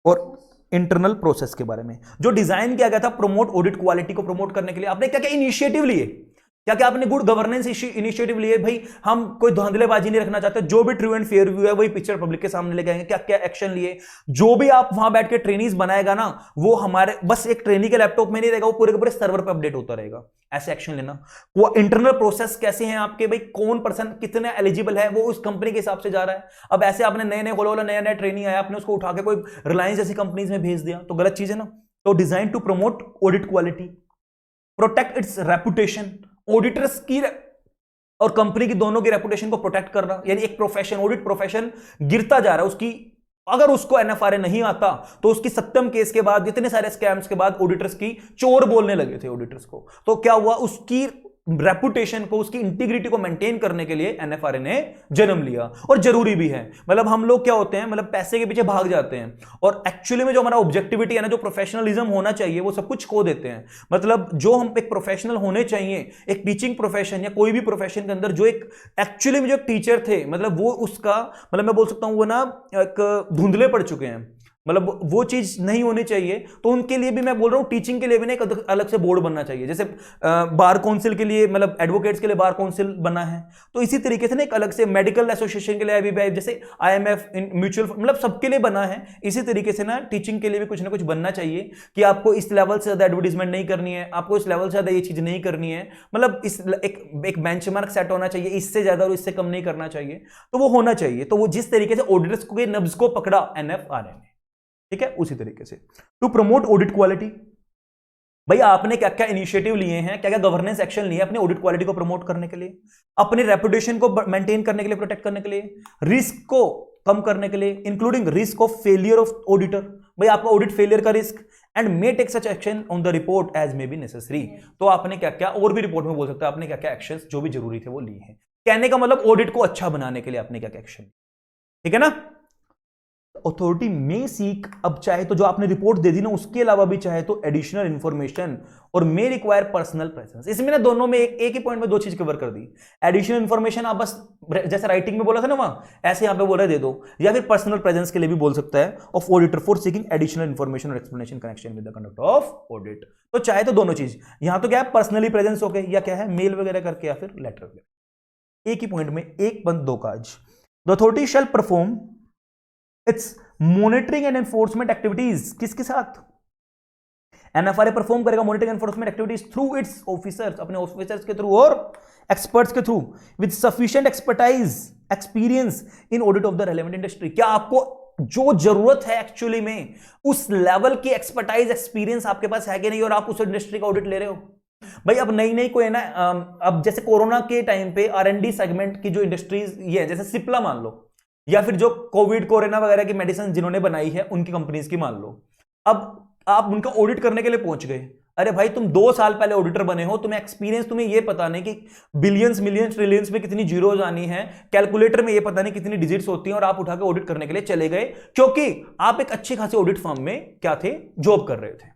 और इंटरनल प्रोसेस के बारे में जो डिजाइन किया गया था प्रोमोट ऑडिट क्वालिटी को प्रमोट करने के लिए। आपने क्या क्या इनिशिएटिव लिए, क्या क्या आपने गुड गवर्नेंस इनिशिएटिव लिए? भाई हम कोई धांधलेबाजी नहीं रखना चाहते, जो भी ट्रू एंड फेयर व्यू है वही पिक्चर पब्लिक के सामने लेके आएंगे। क्या क्या एक्शन लिए? जो भी आप वहां बैठ के ट्रेनीज बनाएगा ना, वो हमारे बस एक ट्रेनी के लैपटॉप में नहीं रहेगा, वो पूरे के पूरे सर्वर पर अपडेट होता रहेगा। ऐसे एक्शन लेना। वो इंटरनल प्रोसेस कैसे हैं आपके, भाई कौन पर्सन कितने एलिजिबल है वो उस कंपनी के हिसाब से जा रहा है। अब ऐसे आपने नए नए खोला, नया नया ट्रेनी आया, आपने उसको उठा के कोई रिलायंस जैसी कंपनीज में भेज दिया तो गलत चीज है ना। तो design to promote audit quality, protect its reputation. Auditors की और कंपनी की दोनों की रेपुटेशन को प्रोटेक्ट करना, यानी एक प्रोफेशन, ऑडिट प्रोफेशन गिरता जा रहा है उसकी। अगर उसको एनएफआरए नहीं आता तो उसकी सत्यम केस के बाद, इतने सारे स्कैम्स के बाद ऑडिटर्स की चोर बोलने लगे थे ऑडिटर्स को। तो क्या हुआ, उसकी रेपुटेशन को, उसकी इंटीग्रिटी को मेंटेन करने के लिए एनएफआरए ने जन्म लिया। और जरूरी भी है। मतलब हम लोग क्या होते हैं, मतलब पैसे के पीछे भाग जाते हैं और एक्चुअली में जो हमारा ऑब्जेक्टिविटी है ना, जो प्रोफेशनलिज्म होना चाहिए, वो सब कुछ खो देते हैं। मतलब जो हम एक प्रोफेशनल होने चाहिए, एक टीचिंग प्रोफेशन या कोई भी प्रोफेशन के अंदर जो एक एक्चुअली में जो टीचर थे, मतलब वो उसका, मतलब मैं बोल सकता हूं वो ना एक धुंधले पड़ चुके हैं, मतलब वो चीज नहीं होनी चाहिए। तो उनके लिए भी मैं बोल रहा हूं, टीचिंग के लिए भी ना एक अलग से बोर्ड बनना चाहिए। जैसे बार काउंसिल के लिए, मतलब एडवोकेट्स के लिए बार काउंसिल बना है, तो इसी तरीके से ना एक अलग से मेडिकल एसोसिएशन के लिए आईबीबीआई, जैसे आईएमएफ, म्यूचुअल, मतलब सबके लिए बना है। इसी तरीके से ना टीचिंग के लिए भी कुछ ना कुछ बनना चाहिए कि आपको इस लेवल से ज्यादा एडवर्टीजमेंट नहीं करनी है, आपको इस लेवल से ज्यादा ये चीज नहीं करनी है। मतलब इस एक बेंचमार्क सेट होना चाहिए, इससे ज्यादा और इससे कम नहीं करना चाहिए। तो वो होना चाहिए। तो वो जिस तरीके से ऑडिटर्स के नब्ज को पकड़ा एनएफआरए ने, ठीक है, उसी तरीके से टू प्रमोट ऑडिट क्वालिटी। भाई आपने क्या क्या इनिशिएटिव लिए हैं, क्या क्या गवर्नेंस एक्शन लिए अपने ऑडिट क्वालिटी को प्रमोट करने के लिए, अपनी रेपुटेशन को मेंटेन करने के लिए, प्रोटेक्ट करने के लिए, रिस्क को कम करने के लिए, including risk of failure of auditor. भाई आपका ऑडिट फेलियर का risk, and may take such action on the report as may be necessary. तो आपने क्या क्या, और भी रिपोर्ट में बोल सकते हैं आपने क्या क्या एक्शंस जो भी जरूरी थे वो लिए हैं। कहने का मतलब ऑडिट को अच्छा बनाने के लिए आपने क्या क्या एक्शन, ठीक है ना। अथॉरिटी में सीक, अब चाहे तो जो आपने रिपोर्ट दे दी ना, उसके अलावा भी चाहे तो एडिशनल इंफॉर्मेशन, और मे रिक्वायर पर्सनल प्रेजेंस। इसमें ना दोनों में एक ही पॉइंट में दो चीज कवर कर दी। एडिशनल इंफॉर्मेशन आप बस जैसे राइटिंग में बोला था ना वहां, ऐसे यहां पे बोला दे दो, या फिर पर्सनल प्रेजेंस के लिए भी बोल सकता है, of auditor for seeking additional information और explanation connection with the conduct of audit. तो चाहे तो दोनों चीज, यहां तो क्या है, पर्सनली प्रेजेंस हो गए, या क्या है, मेल वगैरह करके, या फिर लेटर वगैरह। एक ही पॉइंट में एक बंद दो काज। The authority shall perform its monitoring and enforcement activities. किसके साथ? एनएफआरए परफॉर्म करेगा monitoring enforcement activities through its officers, अपने ऑफिसर्स के थ्रू और एक्सपर्ट्स के through, with sufficient expertise experience in audit of the relevant industry. क्या आपको जो जरूरत है एक्चुअली में, उस लेवल की एक्सपर्टाइज एक्सपीरियंस आपके पास है कि नहीं, और आप उस इंडस्ट्री का ऑडिट ले रहे हो। भाई अब नई नई कोई ना, अब जैसे कोरोना के टाइम पे R&D सेगमेंट की जो इंडस्ट्रीज ये है, जैसे सिप्ला मान लो, या फिर जो कोविड कोरोना वगैरह की मेडिसिन जिन्होंने बनाई है उनकी कंपनीज की मान लो, अब आप उनका ऑडिट करने के लिए पहुंच गए। अरे भाई तुम 2 साल पहले ऑडिटर बने हो, तुम्हें एक्सपीरियंस, तुम्हें ये पता नहीं कि बिलियंस मिलियंस ट्रिलियंस में कितनी जीरोज आनी है, कैलकुलेटर में ये पता नहीं कितनी डिजिट्स होती हैं, और आप उठा के ऑडिट करने के लिए चले गए क्योंकि आप एक अच्छी खासी ऑडिट फर्म में क्या थे, जॉब कर रहे थे।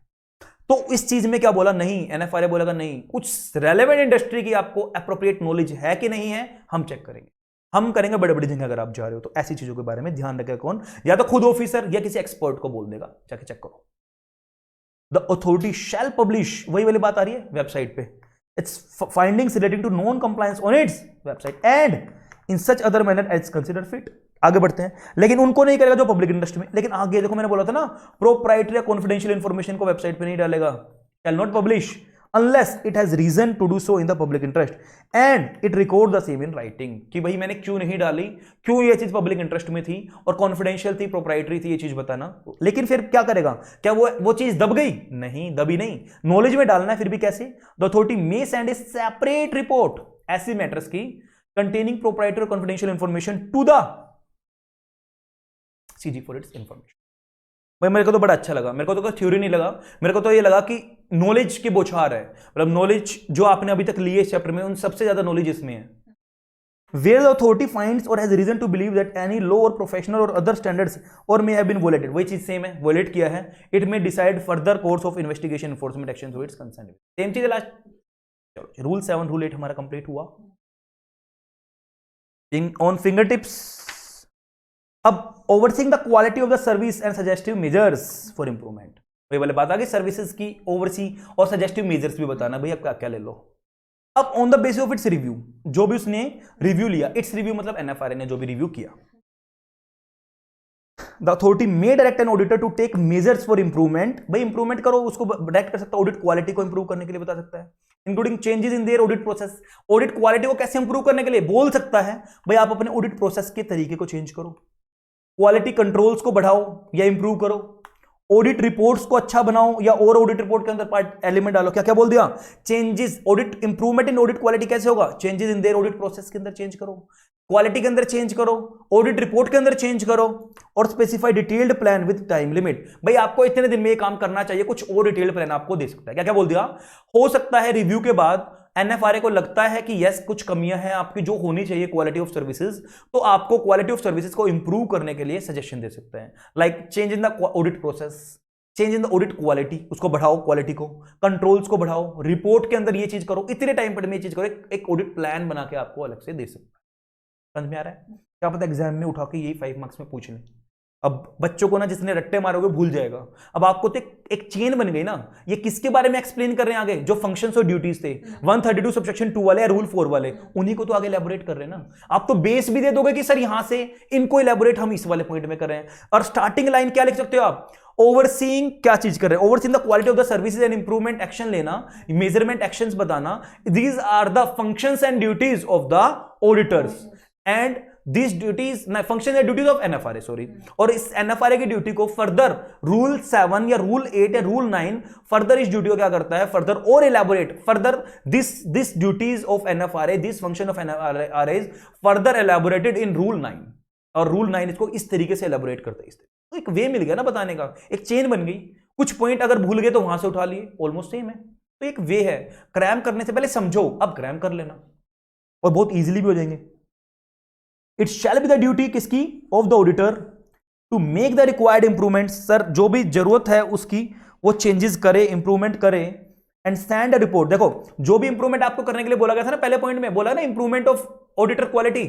तो इस चीज में क्या बोला, नहीं, NFRA बोलेगा नहीं, कुछ रेलेवेंट इंडस्ट्री की आपको एप्रोप्रिएट नॉलेज है कि नहीं है, हम चेक करेंगे, हम करेंगे बड़े बड़ी जगह अगर आप जा रहे हो तो। ऐसी चीजों के बारे में ध्यान रखेगा कौन, या तो खुद ऑफिसर या किसी एक्सपर्ट को बोल देगा जाके चेक करो। द अथॉरिटी शैल पब्लिश, वही वाली बात आ रही है वेबसाइट पे, its findings relating to non compliance on its website and in such other manner as consider fit. आगे बढ़ते हैं, लेकिन उनको नहीं करेगा जो पब्लिक इंटरेस्ट में। लेकिन आगे देखो, मैंने बोला था ना, प्रोप्राइटरी या कॉन्फिडेंशियल इंफॉर्मेशन को वेबसाइट पे नहीं डालेगा, shall not publish unless it has reason to do so in the public interest and it record the same in writing, कि भाई मैंने क्यों नहीं डाली, क्यों ये चीज पब्लिक इंटरेस्ट में थी और कॉन्फिडेंशियल थी, प्रोप्राइटरी थी, ये चीज बताना। लेकिन फिर क्या करेगा, क्या वो चीज दब गई, नहीं दबी नहीं, नॉलेज में डालना है, फिर भी कैसे। The authority may send a separate report ऐसी मैटर्स की कंटेनिंग प्रोप्राइटरी और confidential information to the CG for its information. भाई मेरे को तो बड़ा अच्छा लगा, मेरे को तो कोई थ्योरी नहीं लगा, मेरे को तो ये लगा कि नॉलेज की बौछार है, मतलब नॉलेज जो आपने अभी तक ली है इस चैप्टर में, उन सबसे ज्यादा नॉलेज इसमें है। Where the authority finds or has reason to believe that any law or professional or other standards or may have been violated, वही चीज सेम है, violate किया है, it may decide further course of investigation enforcement action to its concerned। Same चीज है लास्ट। चलो रूल 7 रूल 8 हमारा कंप्लीट हुआ। ऑन फिंगर टिप्स, अब overseeing the quality of the service and suggestive measures for improvement, वही वाले बात आ गई, सर्विसेज की ओवरसी और सजेस्टिव मेजर्स भी बताना, भाई आप क्या ले लो। अब on the basis of its review, जो भी उसने रिव्यू लिया, इट्स रिव्यू मतलब NFRA ने जो भी रिव्यू किया, the authority may direct an auditor to take measures for improvement, भाई इंप्रूवमेंट करो, उसको डायरेक्ट कर सकता है, ऑडिट क्वालिटी को इंप्रूव करने के लिए बता सकता है, including changes in their audit process, audit quality को कैसे इंप्रूव करने के लिए बोल सकता है, भाई आप अपने ऑडिट प्रोसेस के तरीके को चेंज करो, क्वालिटी कंट्रोल्स को बढ़ाओ या इंप्रूव करो, ऑडिट रिपोर्ट्स को अच्छा बनाओ या और ऑडिट रिपोर्ट के अंदर पार्ट एलिमेंट डालो। क्या क्या बोल दिया, changes, audit improvement in audit quality कैसे होगा, changes in their audit process के अंदर चेंज करो, क्वालिटी के अंदर चेंज करो, ऑडिट रिपोर्ट के अंदर चेंज करो, और specify detailed plan with time limit, भाई आपको इतने दिन में ये काम करना चाहिए, कुछ और डिटेल्ड प्लान आपको दे सकता है। क्या क्या बोल दिया, हो सकता है रिव्यू के बाद NFRA को लगता है कि यस कुछ कमियां हैं आपकी जो होनी चाहिए क्वालिटी ऑफ सर्विसेज, तो आपको क्वालिटी ऑफ सर्विसेज को इंप्रूव करने के लिए सजेशन दे सकते हैं, like change in the audit process, change in the audit quality, उसको बढ़ाओ, क्वालिटी को, कंट्रोल्स को बढ़ाओ, रिपोर्ट के अंदर ये चीज करो, इतने टाइम पर ये चीज करो, एक ऑडिट प्लान बना के आपको अलग से दे सकता है। समझ में आ रहा है, क्या पता एग्जाम में उठा के यही 5 मार्क्स में पूछ लें। अब बच्चों को ना जिसने रट्टे मारोगे भूल जाएगा, अब आपको तो एक चेन बन गई ना, ये किसके बारे में एक्सप्लेन कर रहे हैं आगे, जो फंक्शंस और ड्यूटीज थे 132 सबसेक्शन 2 वाले या रूल 4 वाले, उन्हीं को तो आगे इलैबोरेट कर रहे हैं ना। आप तो बेस भी दे दोगे कि सर यहां से इनको इलैबोरेट हम इस वाले पॉइंट में कर रहे हैं, और स्टार्टिंग लाइन क्या लिख सकते हो आप, ओवरसीइंग क्या चीज कर रहे हैं, overseeing the quality of the services and improvement action लेना, मेजरमेंट एक्शंस बताना, these are the functions and duties of the auditors and this duties function and duties of NFRA, sorry, और इस NFRA की ड्यूटी को फर्दर रूल 7 या रूल 8 या रूल 9 फर्दर इस ड्यूटी को क्या करता है, फर्दर और elaborate, further this duties of NFRA, this function of NFRA is further elaborated in rule 9, और रूल 9 इसको इस तरीके से इलैबोरेट करता है। तो एक वे मिल गया ना बताने का, एक चेन बन गई, कुछ पॉइंट अगर भूल गए तो वहां से उठा लिए, ऑलमोस्ट सेम है। तो एक वे है, क्रैम करने से पहले समझो, अब क्रैम कर लेना और बहुत इजीली भी हो जाएंगे। It shall be the duty किसकी, of the auditor, to make the required improvement, sir जो भी जरूरत है उसकी वो चेंजेस करे, इंप्रूवमेंट करे, एंड सेंड अ रिपोर्ट। देखो जो भी इंप्रूवमेंट आपको करने के लिए बोला गया था ना, पहले पॉइंट में बोला ना, इंप्रूवमेंट ऑफ ऑडिटर क्वालिटी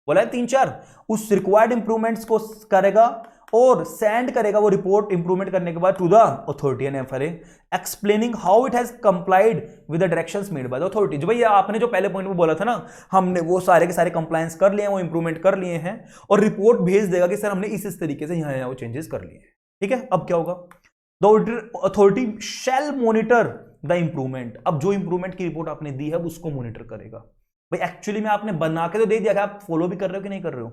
बोला है 3-4, उस रिक्वायर्ड इंप्रूवमेंट्स को करेगा और सेंड करेगा वो रिपोर्ट इंप्रूवमेंट करने के बाद to the authority NFRA, explaining how it has complied with the directions made by the authority. जो भाई आपने जो पहले पॉइंट में बोला था ना, हमने वो सारे के सारे कंप्लायंस कर लिए हैं, वो इंप्रूवमेंट कर लिए हैं, और रिपोर्ट भेज देगा कि सर हमने इस तरीके से यहाँ वो चेंजेस कर लिए हैं। ठीक है, अब क्या होगा, the auditor authority shell monitor the improvement, अब जो इंप्रूवमेंट की रिपोर्ट आपने दी है उसको मॉनिटर करेगा। भाई एक्चुअली में आपने बना के तो दे दिया, आप फॉलो भी कर रहे हो कि नहीं कर रहे हो,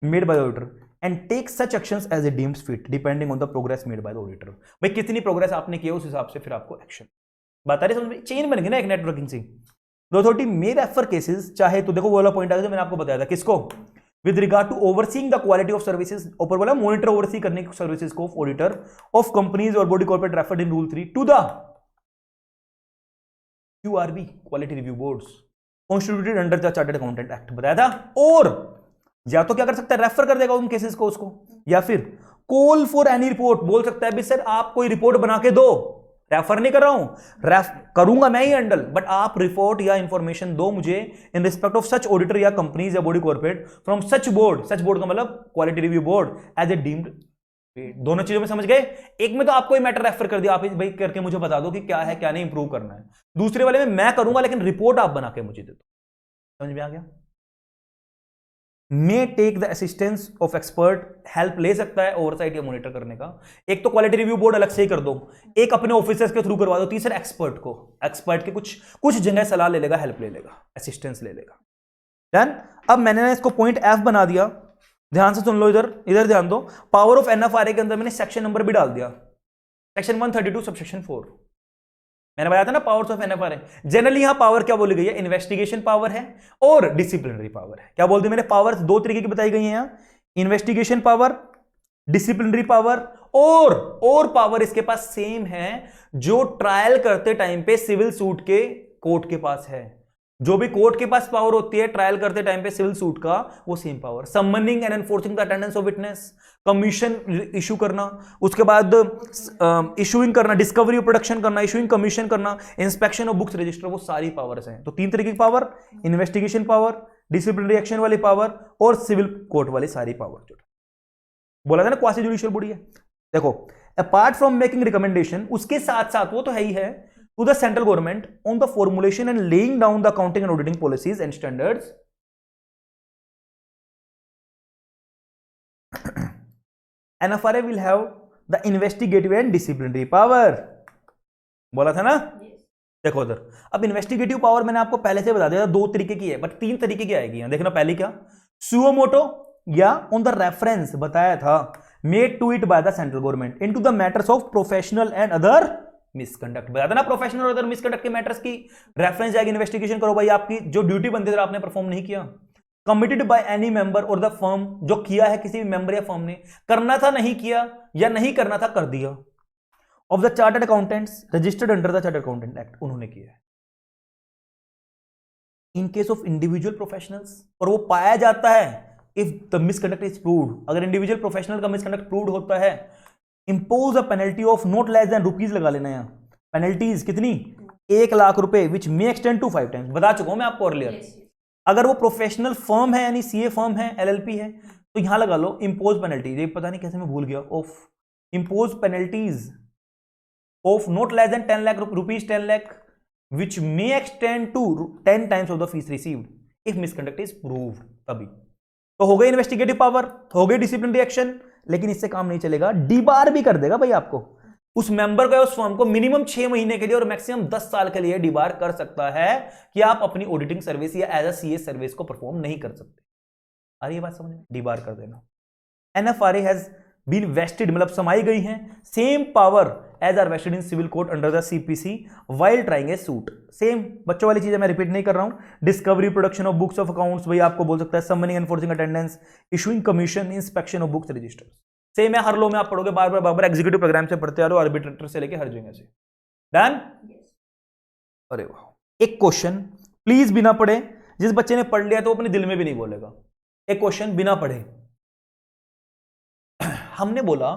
made by auditor, and take such actions as a deems fit depending on the progress made by the auditor. भाई कितनी प्रोग्रेस आपने किया उस हिसाब से फिर आपको एक्शन बता रही, समझ में चेन बन गई ना एक नेटवर्किंग से। The authority may refer cases, चाहे तो देखो वो वाला पॉइंट आ गया जो मैंने आपको बताया था, किसको, with regard to overseeing the quality of services, ऊपर बोला मॉनिटर ओवरसी करने की सर्विसेज को ऑडिटर ऑफ कंपनीज और body corporate referred in rule 3 to the QRB quality review boards constituted under the chartered accountant act बताया था। और या तो क्या कर सकता है, रेफर कर देगा उन केसेस को उसको, या फिर कॉल फॉर एनी रिपोर्ट, बोल सकता है भी सर आप कोई रिपोर्ट बना के दो, रेफर नहीं कर रहा हूं, करूंगा मैं ही हैंडल, बट आप रिपोर्ट या इंफॉर्मेशन दो मुझे in respect of such auditor या कंपनीज या body corporate from such board का मतलब quality review board as a deemed. दोनों चीजों में समझ गए। एक में तो आपको मैटर रेफर कर दिया, आप भाई करके मुझे बता दो कि क्या है क्या नहीं इंप्रूव करना है। दूसरे वाले में मैं करूंगा लेकिन रिपोर्ट आप बना के मुझे दे दो। समझ में आ गया। May take the assistance of expert, help ले सकता है ओवरसाइट या मॉनिटर करने का। एक तो क्वालिटी रिव्यू बोर्ड अलग से ही कर दो, एक अपने ऑफिसर्स के थ्रू करवा दो, तीसरा एक्सपर्ट के कुछ जगह सलाह ले लेगा, हेल्प ले लेगा, असिस्टेंस ले लेगा। डन। अब मैंने इसको पॉइंट एफ बना दिया, ध्यान से सुन लो, इधर ध्यान दो। पावर ऑफ एनएफआरए के अंदर मैंने सेक्शन नंबर भी डाल दिया, सेक्शन 132 सबसेक्शन 4। मैंने बताया था ना पावर्स ऑफ एनएफआरए। जनरली यहां पावर क्या बोली गई है, इन्वेस्टिगेशन पावर है और डिसिप्लिनरी पावर है। क्या बोलते हैं मैंने, पावर्स दो तरीके की बताई गई हैं यहां, इन्वेस्टिगेशन पावर, डिसिप्लिनरी पावर, और पावर इसके पास सेम है जो ट्रायल करते टाइम पे सिविल सूट के कोर्ट के पास है। जो भी कोर्ट के पास पावर होती है ट्रायल करते टाइम पे सिविल सूट का, वो same power. Summoning and enforcing the attendance of witness, commission issue करना, उसके बाद इशूइंग करना, डिस्कवरी और प्रोडक्शन करना, इशूइंग कमीशन करना, इंस्पेक्शन ऑफ बुक्स रजिस्टर, वो सारी पावर्स हैं। तो 3 तरीके की power, investigation power, disciplinary action वाली पावर और सिविल कोर्ट वाली सारी पावर। बोला था ना क्वासी जुडिशियल बॉडी है। देखो अपार्ट फ्रॉम मेकिंग रिकमेंडेशन, उसके साथ साथ वो तो है ही है, to the central government on the formulation and laying down the accounting and auditing policies and standards, NFRA will have the investigative and disciplinary power। बोला था ना। देखो उधर, अब इन्वेस्टिगेटिव पावर मैंने आपको पहले से बता दिया था, 2 तरीके की है, बट 3 तरीके की आएगी। देखना पहली क्या, सुओ मोटो या ऑन द रेफरेंस बताया था, made to it by the central government into the matters of professional and other misconduct. बताया ना प्रोफेशनल और अदर मिसकंडक्ट के मैटर्स की रेफरेंस जाएगी, इन्वेस्टिगेशन करो भाई, आपकी जो ड्यूटी बनती थी आपने परफॉर्म नहीं किया। कमिटेड बाय एनी मेंबर और द फर्म, जो किया है किसी भी मेंबर या फर्म ने, करना था नहीं किया, या नहीं करना था कर दिया, of the chartered accountants registered under the chartered accountant act, उन्होंने किया है। In case of individual professionals, और वो पाया जाता है if the misconduct is proved, अगर इंडिविजुअल प्रोफेशनल का मिसकंडक्ट प्रूव्ड होता है, impose a penalty of not less than rupees लगा लेना है। पेनल्टीज कितनी, 1 लाख रुपए, विच मे एक्सटेंड टू 5 टाइम्स। बता चुका हूं मैं आपको अर्लियर। अगर वो प्रोफेशनल फर्म है यानी सीए फर्म है, एलएलपी है, तो यहां लगा लो इंपोज पेनल्टी, ये पता नहीं कैसे मैं भूल गया, of impose penalties of not less than 10 lakh rupees, 10 lakh, which may extend to 10 times of the fees received if misconduct is proved. तभी तो हो गई इन्वेस्टिगेटिव पावर, हो गई डिसिप्लिनरी एक्शन, लेकिन इससे काम नहीं चलेगा, डीबार भी कर देगा भाई आपको, उस मेंबर को, उस फर्म को मिनिमम 6 महीने के लिए और मैक्सिमम 10 साल के लिए डीबार कर सकता है कि आप अपनी ऑडिटिंग सर्विस या एज अ सीए सर्विस को परफॉर्म नहीं कर सकते। आ रही है बात समझ में, डीबार कर देना। एनएफआरए हैज बीन वेस्टेड, मतलब समाई गई है, same power as are vested in civil court under the CPC while trying a suit. Same बच्चों वाली चीजें मैं रिपीट नहीं कर रहा हूं। Discovery, production of books of accounts, भाई आपको बोल सकता है summoning enforcing attendance, issuing commission, inspection of books register. Same है, हर लो में आप पढ़ोगे, बार बार एग्जीक्यूटिव प्रोग्राम से पढ़ते आ रहे हो, आर्बिट्रेटर से लेके हर जगह से। डन। अरे वाह। एक क्वेश्चन प्लीज बिना पढ़े, जिस बच्चे ने पढ़ लिया तो अपने दिल में भी नहीं बोलेगा। एक क्वेश्चन बिना पढ़े, हमने बोला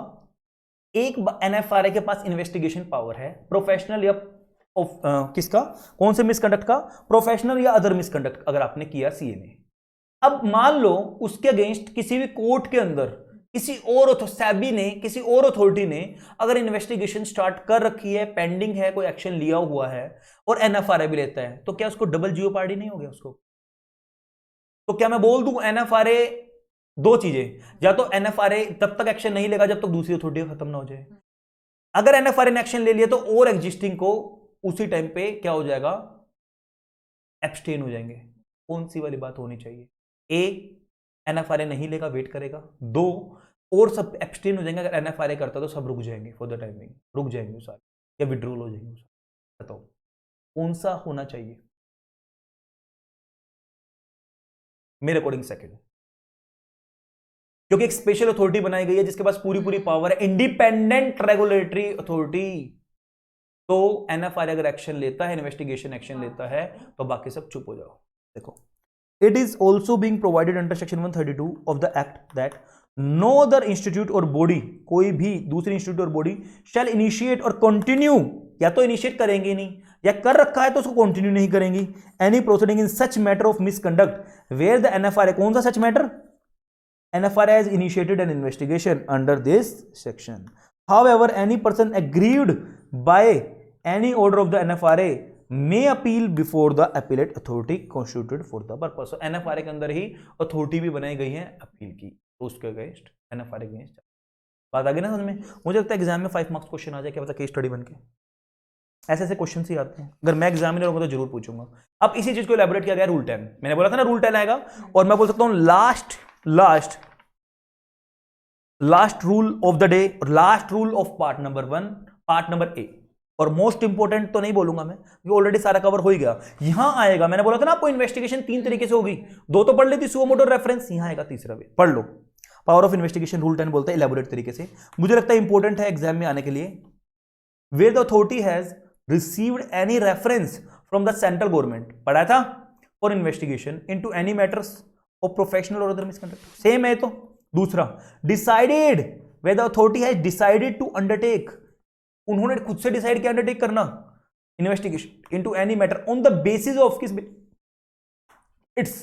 एक एनएफआरए के पास इन्वेस्टिगेशन पावर है, प्रोफेशनल या किसका, कौन से मिसकंडक्ट का, प्रोफेशनल या अदर मिसकंडक्ट अगर आपने किया सीए ने। अब मान लो उसके अगेंस्ट किसी भी कोर्ट के अंदर किसी और सैबी ने, किसी और अथॉरिटी ने अगर इन्वेस्टिगेशन स्टार्ट कर रखी है, पेंडिंग है, कोई एक्शन लिया हुआ है और एनएफआरए भी लेता है, तो क्या उसको डबल जियोपार्डी नहीं हो गया उसको? तो क्या मैं बोल दूं एनएफआरए, 2 चीजें, या तो एनएफआरए तब तक एक्शन नहीं लेगा जब तक दूसरी अथॉरिटी खत्म ना हो जाए, अगर एनएफआरए ने एक्शन ले लिया तो और एग्जिस्टिंग को उसी टाइम पे क्या हो जाएगा, एब्सटेन हो जाएंगे। कौन सी वाली बात होनी चाहिए, ए एनएफआरए नहीं लेगा, वेट करेगा। 2 और सब एब्सटेन हो जाएंगे। अगर एनएफआरए करता तो सब रुक जाएंगे फॉर द टाइमिंग, रुक जाएंगे सारे या विड्रॉल हो जाएंगे। बताओ कौन सा होना चाहिए मेरे अकॉर्डिंग? सेकंड, क्योंकि एक स्पेशल अथॉरिटी बनाई गई है जिसके पास पूरी पावर है, इंडिपेंडेंट रेगुलेटरी अथॉरिटी। तो एनएफआरए अगर एक्शन लेता है, इन्वेस्टिगेशन एक्शन लेता है, तो बाकी सब चुप हो जाओ। देखो, it is also being provided under section 132 of the act that no other institute और बॉडी, कोई भी दूसरी इंस्टीट्यूट और बॉडी शैल इनिशिएट और कंटिन्यू, या तो इनिशिएट करेंगे नहीं, या कर रखा है तो उसको कंटिन्यू नहीं करेंगी, any proceeding in such matter of misconduct where the NFRA, कौन सा such matter? NFRA has initiated an investigation under this section. However, any person aggrieved by any order of the NFRA may appeal before the appellate authority constituted for the purpose. So NFRA के अंदर ही अथॉरिटी भी बनाई गई है अपील की, तो उसके अगेंस्ट NFRA के अगेंस्ट। बात आ गई ना समझ में? मुझे लगता है एग्जाम में 5 मार्क्स क्वेश्चन आ जाए, क्या पता केस स्टडी बन के ऐसे ऐसे क्वेश्चन ही आते हैं। अगर मैं एग्जामिनर होगा तो जरूर पूछूंगा। अब इसी चीज को एलैबोरेट किया गया रूल 10, मैंने बोला था ना रूल 10 आएगा, और मैं बोल सकता हूं last rule of the day, last rule of part number 1, part number A. और मोस्ट इंपोर्टेंट तो नहीं बोलूंगा मैं, क्योंकि ऑलरेडी सारा कवर हो ही गया। यहां आएगा, मैंने बोला था ना आपको इन्वेस्टिगेशन 3 तरीके से होगी, 2 तो पढ़ ली थी, सुओ मोटो रेफरेंस, यहां आएगा तीसरा भी, पढ़ लो। पावर ऑफ इन्वेस्टिगेशन रूल 10 बोलता है इलैबोरेट तरीके से, मुझे लगता है इंपॉर्टेंट है एग्जाम में आने के लिए। Where the authority has received any reference from the central government, पढ़ा था, for investigation into any matters of professional और अदर मिसकंडक्ट, सेम है। तो दूसरा, decided, where the authority has decided to undertake, उन्होंने खुद से डिसाइड किया अंडरटेक करना investigation into any matter on the basis of किस, इट्स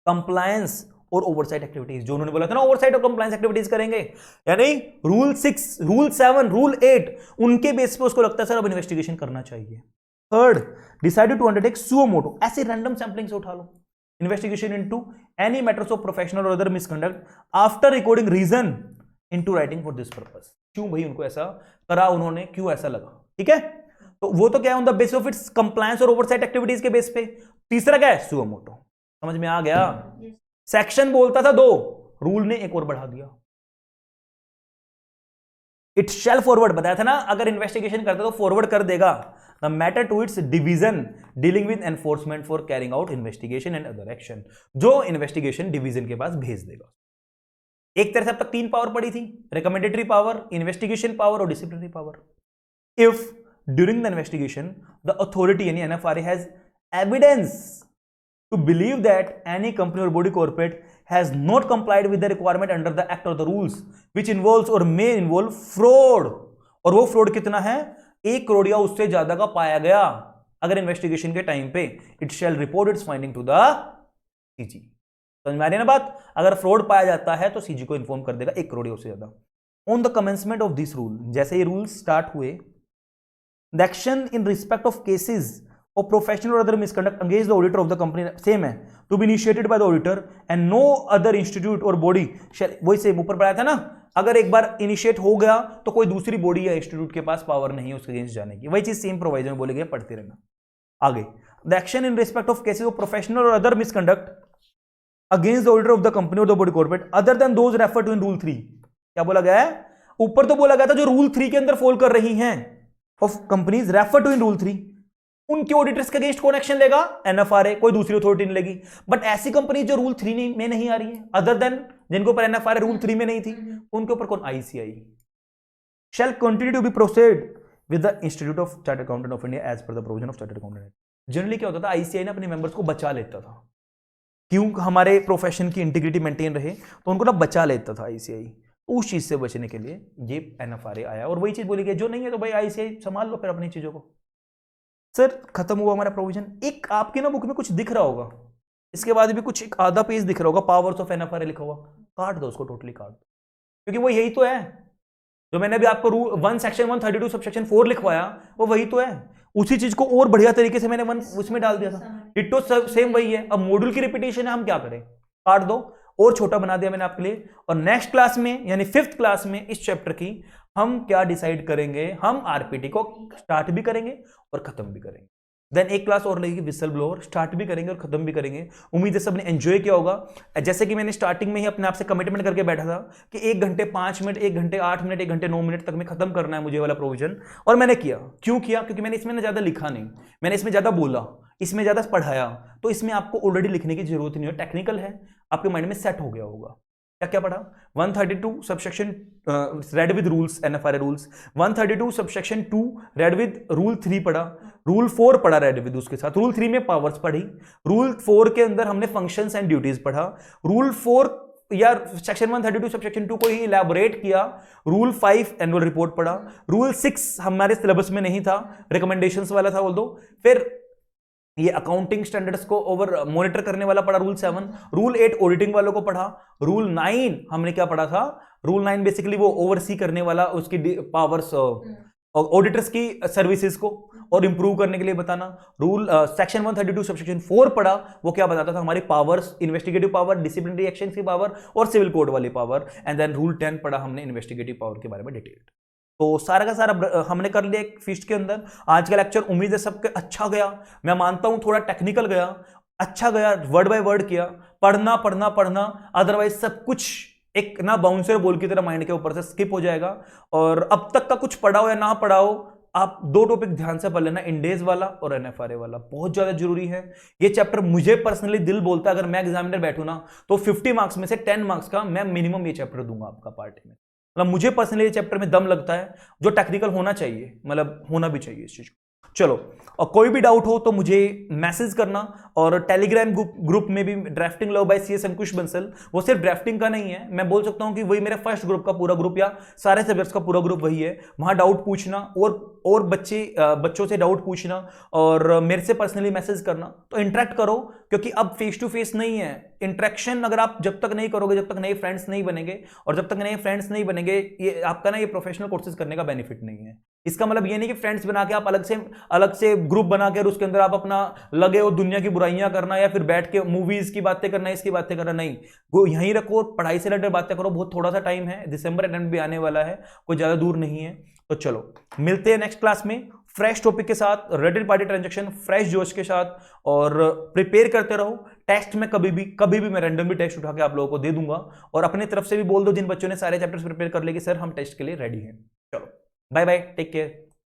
कंप्लायंस और ओवरसाइट एक्टिविटीज, जो उन्होंने बोला था ना ओवरसाइट और कंप्लायंस एक्टिविटीज करेंगे, यानी रूल 6, रूल 7, रूल 8, उनके बेस पे उसको लगता है सर अब इन्वेस्टिगेशन करना चाहिए। Third, decided to undertake suo motu, ऐसे रैंडम सैंपलिंग से उठा लो, investigation into any matters of professional और other misconduct after recording reason into writing for this purpose, क्यों भाई उनको ऐसा करा उन्होंने, क्यों ऐसा लगा, ठीक है। तो वो तो क्या है, on the basis of its compliance और ओवरसाइट एक्टिविटीज के बेस पे। तीसरा क्या है, सुओ मोटो, समझ में आ गया? सेक्शन बोलता था 2, रूल ने एक और बढ़ा दिया, इट शैल फॉरवर्ड, बताया था ना अगर इन्वेस्टिगेशन करता तो फॉरवर्ड कर देगा the matter to its division dealing with enforcement for carrying out investigation and other action, जो इन्वेस्टिगेशन डिवीजन के पास भेज देगा। एक तरह से अब तक 3 पावर पड़ी थी, रिकमेंडेटरी पावर, इन्वेस्टिगेशन पावर और disciplinary power. If during the investigation the authority यानी NFRA has evidence to believe that any company or body corporate has not complied with the requirement under the act or the rules which involves or may involve fraud, और वो फ्रॉड कितना है, 1 करोड़ या उससे ज्यादा का पाया गया अगर इन्वेस्टिगेशन के टाइम पे, it shall report its finding to the CG. समझ में आ रही है ना बात? अगर फ्रॉड पाया जाता है तो सीजी को इन्फॉर्म कर देगा 1 करोड़ या उससे ज्यादा। On the commencement of this rule, जैसे ये रूल स्टार्ट हुए, the action in respect of cases or professional or other misconduct against the auditor of the company, same है, to be initiated by the auditor and no other institute or body shall, वही सेम ऊपर पढ़ाया था ना, अगर एक बार इनिशिएट हो गया तो कोई दूसरी बॉडी या इंस्टीट्यूट के पास पावर नहीं है उसके अगेंस्ट जाने की, वही चीज सेम प्रोवाइजर में बोले गए, पढ़ते रहना आगे। The action in respect of cases of professional और other misconduct against the auditor of the company और the body corporate other than those refer to in rule 3, क्या बोला गया है? ऊपर तो बोला गया था जो रूल 3 के अंदर फॉल कर रही हैं of companies refer to in rule 3, उनके ऑडिटर्स के अगेंस्ट कौन एक्शन लेगा? एनएफआरए, कोई दूसरी अथॉरिटी नहीं लेगी। बट ऐसी कंपनी जो रूल 3 में नहीं आ रही है, अदर देन जिनके ऊपर एनएफआरए रूल 3 में नहीं थी, उनके ऊपर कौन? ICI shall continue to be proceed with the institute of chartered accountant of India as per the provision of chartered accountant. Generally क्या होता था, आईसीआई ने अपने मेंबर्स को बचा लेता था, क्यों? हमारे प्रोफेशन की इंटीग्रिटी मेंटेन रहे, तो उनको ना बचा लेता था आईसीआई। उस चीज से बचने के लिए ये एनएफआरए आया, और वही चीज बोली गई जो नहीं है तो भाई आईसीआई संभाल लो फिर अपनी चीजों को। सर खत्म हुआ हमारा प्रोविजन। एक आपके ना बुक में कुछ दिख रहा होगा, इसके बाद भी कुछ एक आधा पेज दिख रहा होगा, पावर्स ऑफ एनएफआरए लिखा हुआ, काट दो उसको, टोटली काट दो, क्योंकि वो यही तो है जो मैंने अभी आपको रूल 1 सेक्शन 132 सब सेक्शन 4 लिखवाया, वो वही तो है। उसी चीज को और बढ़िया तरीके से मैंने 1 उसमें डाल दिया था, डिट्टो सेम वही है। अब मॉड्यूल की रिपीटेशन है, हम क्या करें, काट दो, और छोटा बना दिया मैंने आपके लिए। और नेक्स्ट क्लास में यानी 5th क्लास में इस चैप्टर की हम क्या डिसाइड करेंगे, हम आरपीटी को स्टार्ट भी करेंगे और खत्म भी करेंगे। देन एक क्लास और लगेगी विसल ब्लोअर, स्टार्ट भी करेंगे और खत्म भी करेंगे। उम्मीद है सबने एंजॉय किया होगा। जैसे कि मैंने स्टार्टिंग में ही अपने आप से कमिटमेंट करके बैठा था कि 1 घंटे 5 मिनट, 1 घंटे 8 मिनट, 1 घंटे 9 मिनट तक में खत्म करना है मुझे वाला प्रोविजन, और मैंने किया। क्यों किया? क्योंकि मैंने इसमें ना ज्यादा लिखा नहीं, मैंने इसमें ज्यादा बोला, इसमें ज्यादा पढ़ाया, तो इसमें आपको ऑलरेडी लिखने की जरूरत नहीं है, टेक्निकल है, आपके माइंड में सेट हो गया होगा। क्या क्या पढ़ा? 132 subsection read with rules, NFRA rules. 132 subsection 2 read with rule 3 पढ़ा। रूल 4 पढ़ा रेड विद, उसके साथ रूल 3 में पावर्स पढ़ी। रूल 4 के अंदर हमने फंक्शंस एंड ड्यूटीज पढ़ा। रूल 4 या सेक्शन 132 सबसेक्शन 2 को ही इलैबोरेट किया। रूल 5 एनुअल रिपोर्ट पढ़ा। रूल 6 हमारे सिलेबस में नहीं था, रिकमेंडेशंस वाला था बोल दो। फिर ये अकाउंटिंग स्टैंडर्ड्स को ओवर मॉनिटर करने वाला पढ़ा, रूल 7। रूल 8 ऑडिटिंग वालों को पढ़ा। रूल 9 हमने क्या पढ़ा था? रूल 9 बेसिकली वो ओवरसी करने वाला, उसकी पावर्स, ऑडिटर्स की सर्विसेज को और इंप्रूव करने के लिए बताना। रूल सेक्शन 132 सबसेक्शन 4 पढ़ा, वो क्या बताता था? हमारी powers, investigative power, disciplinary action की पावर और सिविल कोड वाली पावर। एंड देन रूल 10 पढ़ा हमने इन्वेस्टिगेटिव पावर के बारे में डिटेल्ड। तो सारा का सारा हमने कर लिया एक फीस्ट के अंदर। आज का लेक्चर उम्मीद है सबके अच्छा गया। मैं मानता हूं थोड़ा टेक्निकल गया, अच्छा गया, वर्ड बाय वर्ड किया, पढ़ना पढ़ना पढ़ना, अदरवाइज सब कुछ एक ना बाउंसर बॉल की तरह माइंड के ऊपर से स्किप हो जाएगा। और अब तक का कुछ पढ़ा हो या ना पढ़ा हो, आप 2 टॉपिक ध्यान से पढ़ लेना, इंडेज वाला और एनएफआरए वाला, बहुत ज्यादा जरूरी है। ये चैप्टर मुझे पर्सनली दिल बोलता है, अगर मैं एग्जामिनर बैठूं ना तो 50 मार्क्स में से 10 मार्क्स का मैं मिनिमम ये चैप्टर दूंगा आपका पार्ट में। मतलब मुझे पर्सनली ये चैप्टर में दम लगता है, जो टेक्निकल होना चाहिए, मतलब होना भी चाहिए इस चीज को। चलो, और कोई भी डाउट हो तो मुझे मैसेज करना। और टेलीग्राम ग्रुप में भी ड्राफ्टिंग लव बाय CS अंकुश बंसल, वो सिर्फ ड्राफ्टिंग का नहीं है, मैं बोल सकता हूं कि वही मेरा फर्स्ट ग्रुप का पूरा ग्रुप या सारे सब्जेक्ट्स का पूरा ग्रुप वही है। वहां डाउट पूछना और बच्चों से डाउट पूछना और मेरे से पर्सनली मैसेज करना, तो इंटरेक्ट करो, क्योंकि अब फेस टू फेस नहीं है इंटरेक्शन। अगर आप जब तक नहीं करोगे, जब तक नए फ्रेंड्स नहीं बनेंगे, और जब तक नए फ्रेंड्स नहीं बनेंगे, ये आपका ना ये प्रोफेशनल कोर्सेज करने का बेनिफिट नहीं है। इसका मतलब ये नहीं कि फ्रेंड्स बना के आप अलग से ग्रुप बना के उसके अंदर आप अपना लगे और दुनिया की बुराइयां करना, या फिर बैठ के मूवीज की बातें करना, इसकी बातें करना, नहीं, वो यहीं रखो, पढ़ाई से रिलेटेड बातें करो। बहुत थोड़ा सा टाइम है, दिसंबर एंड भी आने वाला है, कोई ज्यादा दूर नहीं है। तो चलो मिलते हैं नेक्स्ट क्लास में फ्रेश टॉपिक के साथ, रिलेटेड पार्टी ट्रांजैक्शन, फ्रेश जोश के साथ, और प्रिपेयर करते रहो। टेस्ट में कभी भी मैं रैंडमली टेस्ट उठा के आप लोगों को दे दूंगा, और अपनी तरफ से भी बोल दो जिन बच्चों ने सारे चैप्टर्स प्रिपेयर कर लिए कि सर हम टेस्ट के लिए रेडी हैं। चलो बाय बाय, टेक केयर।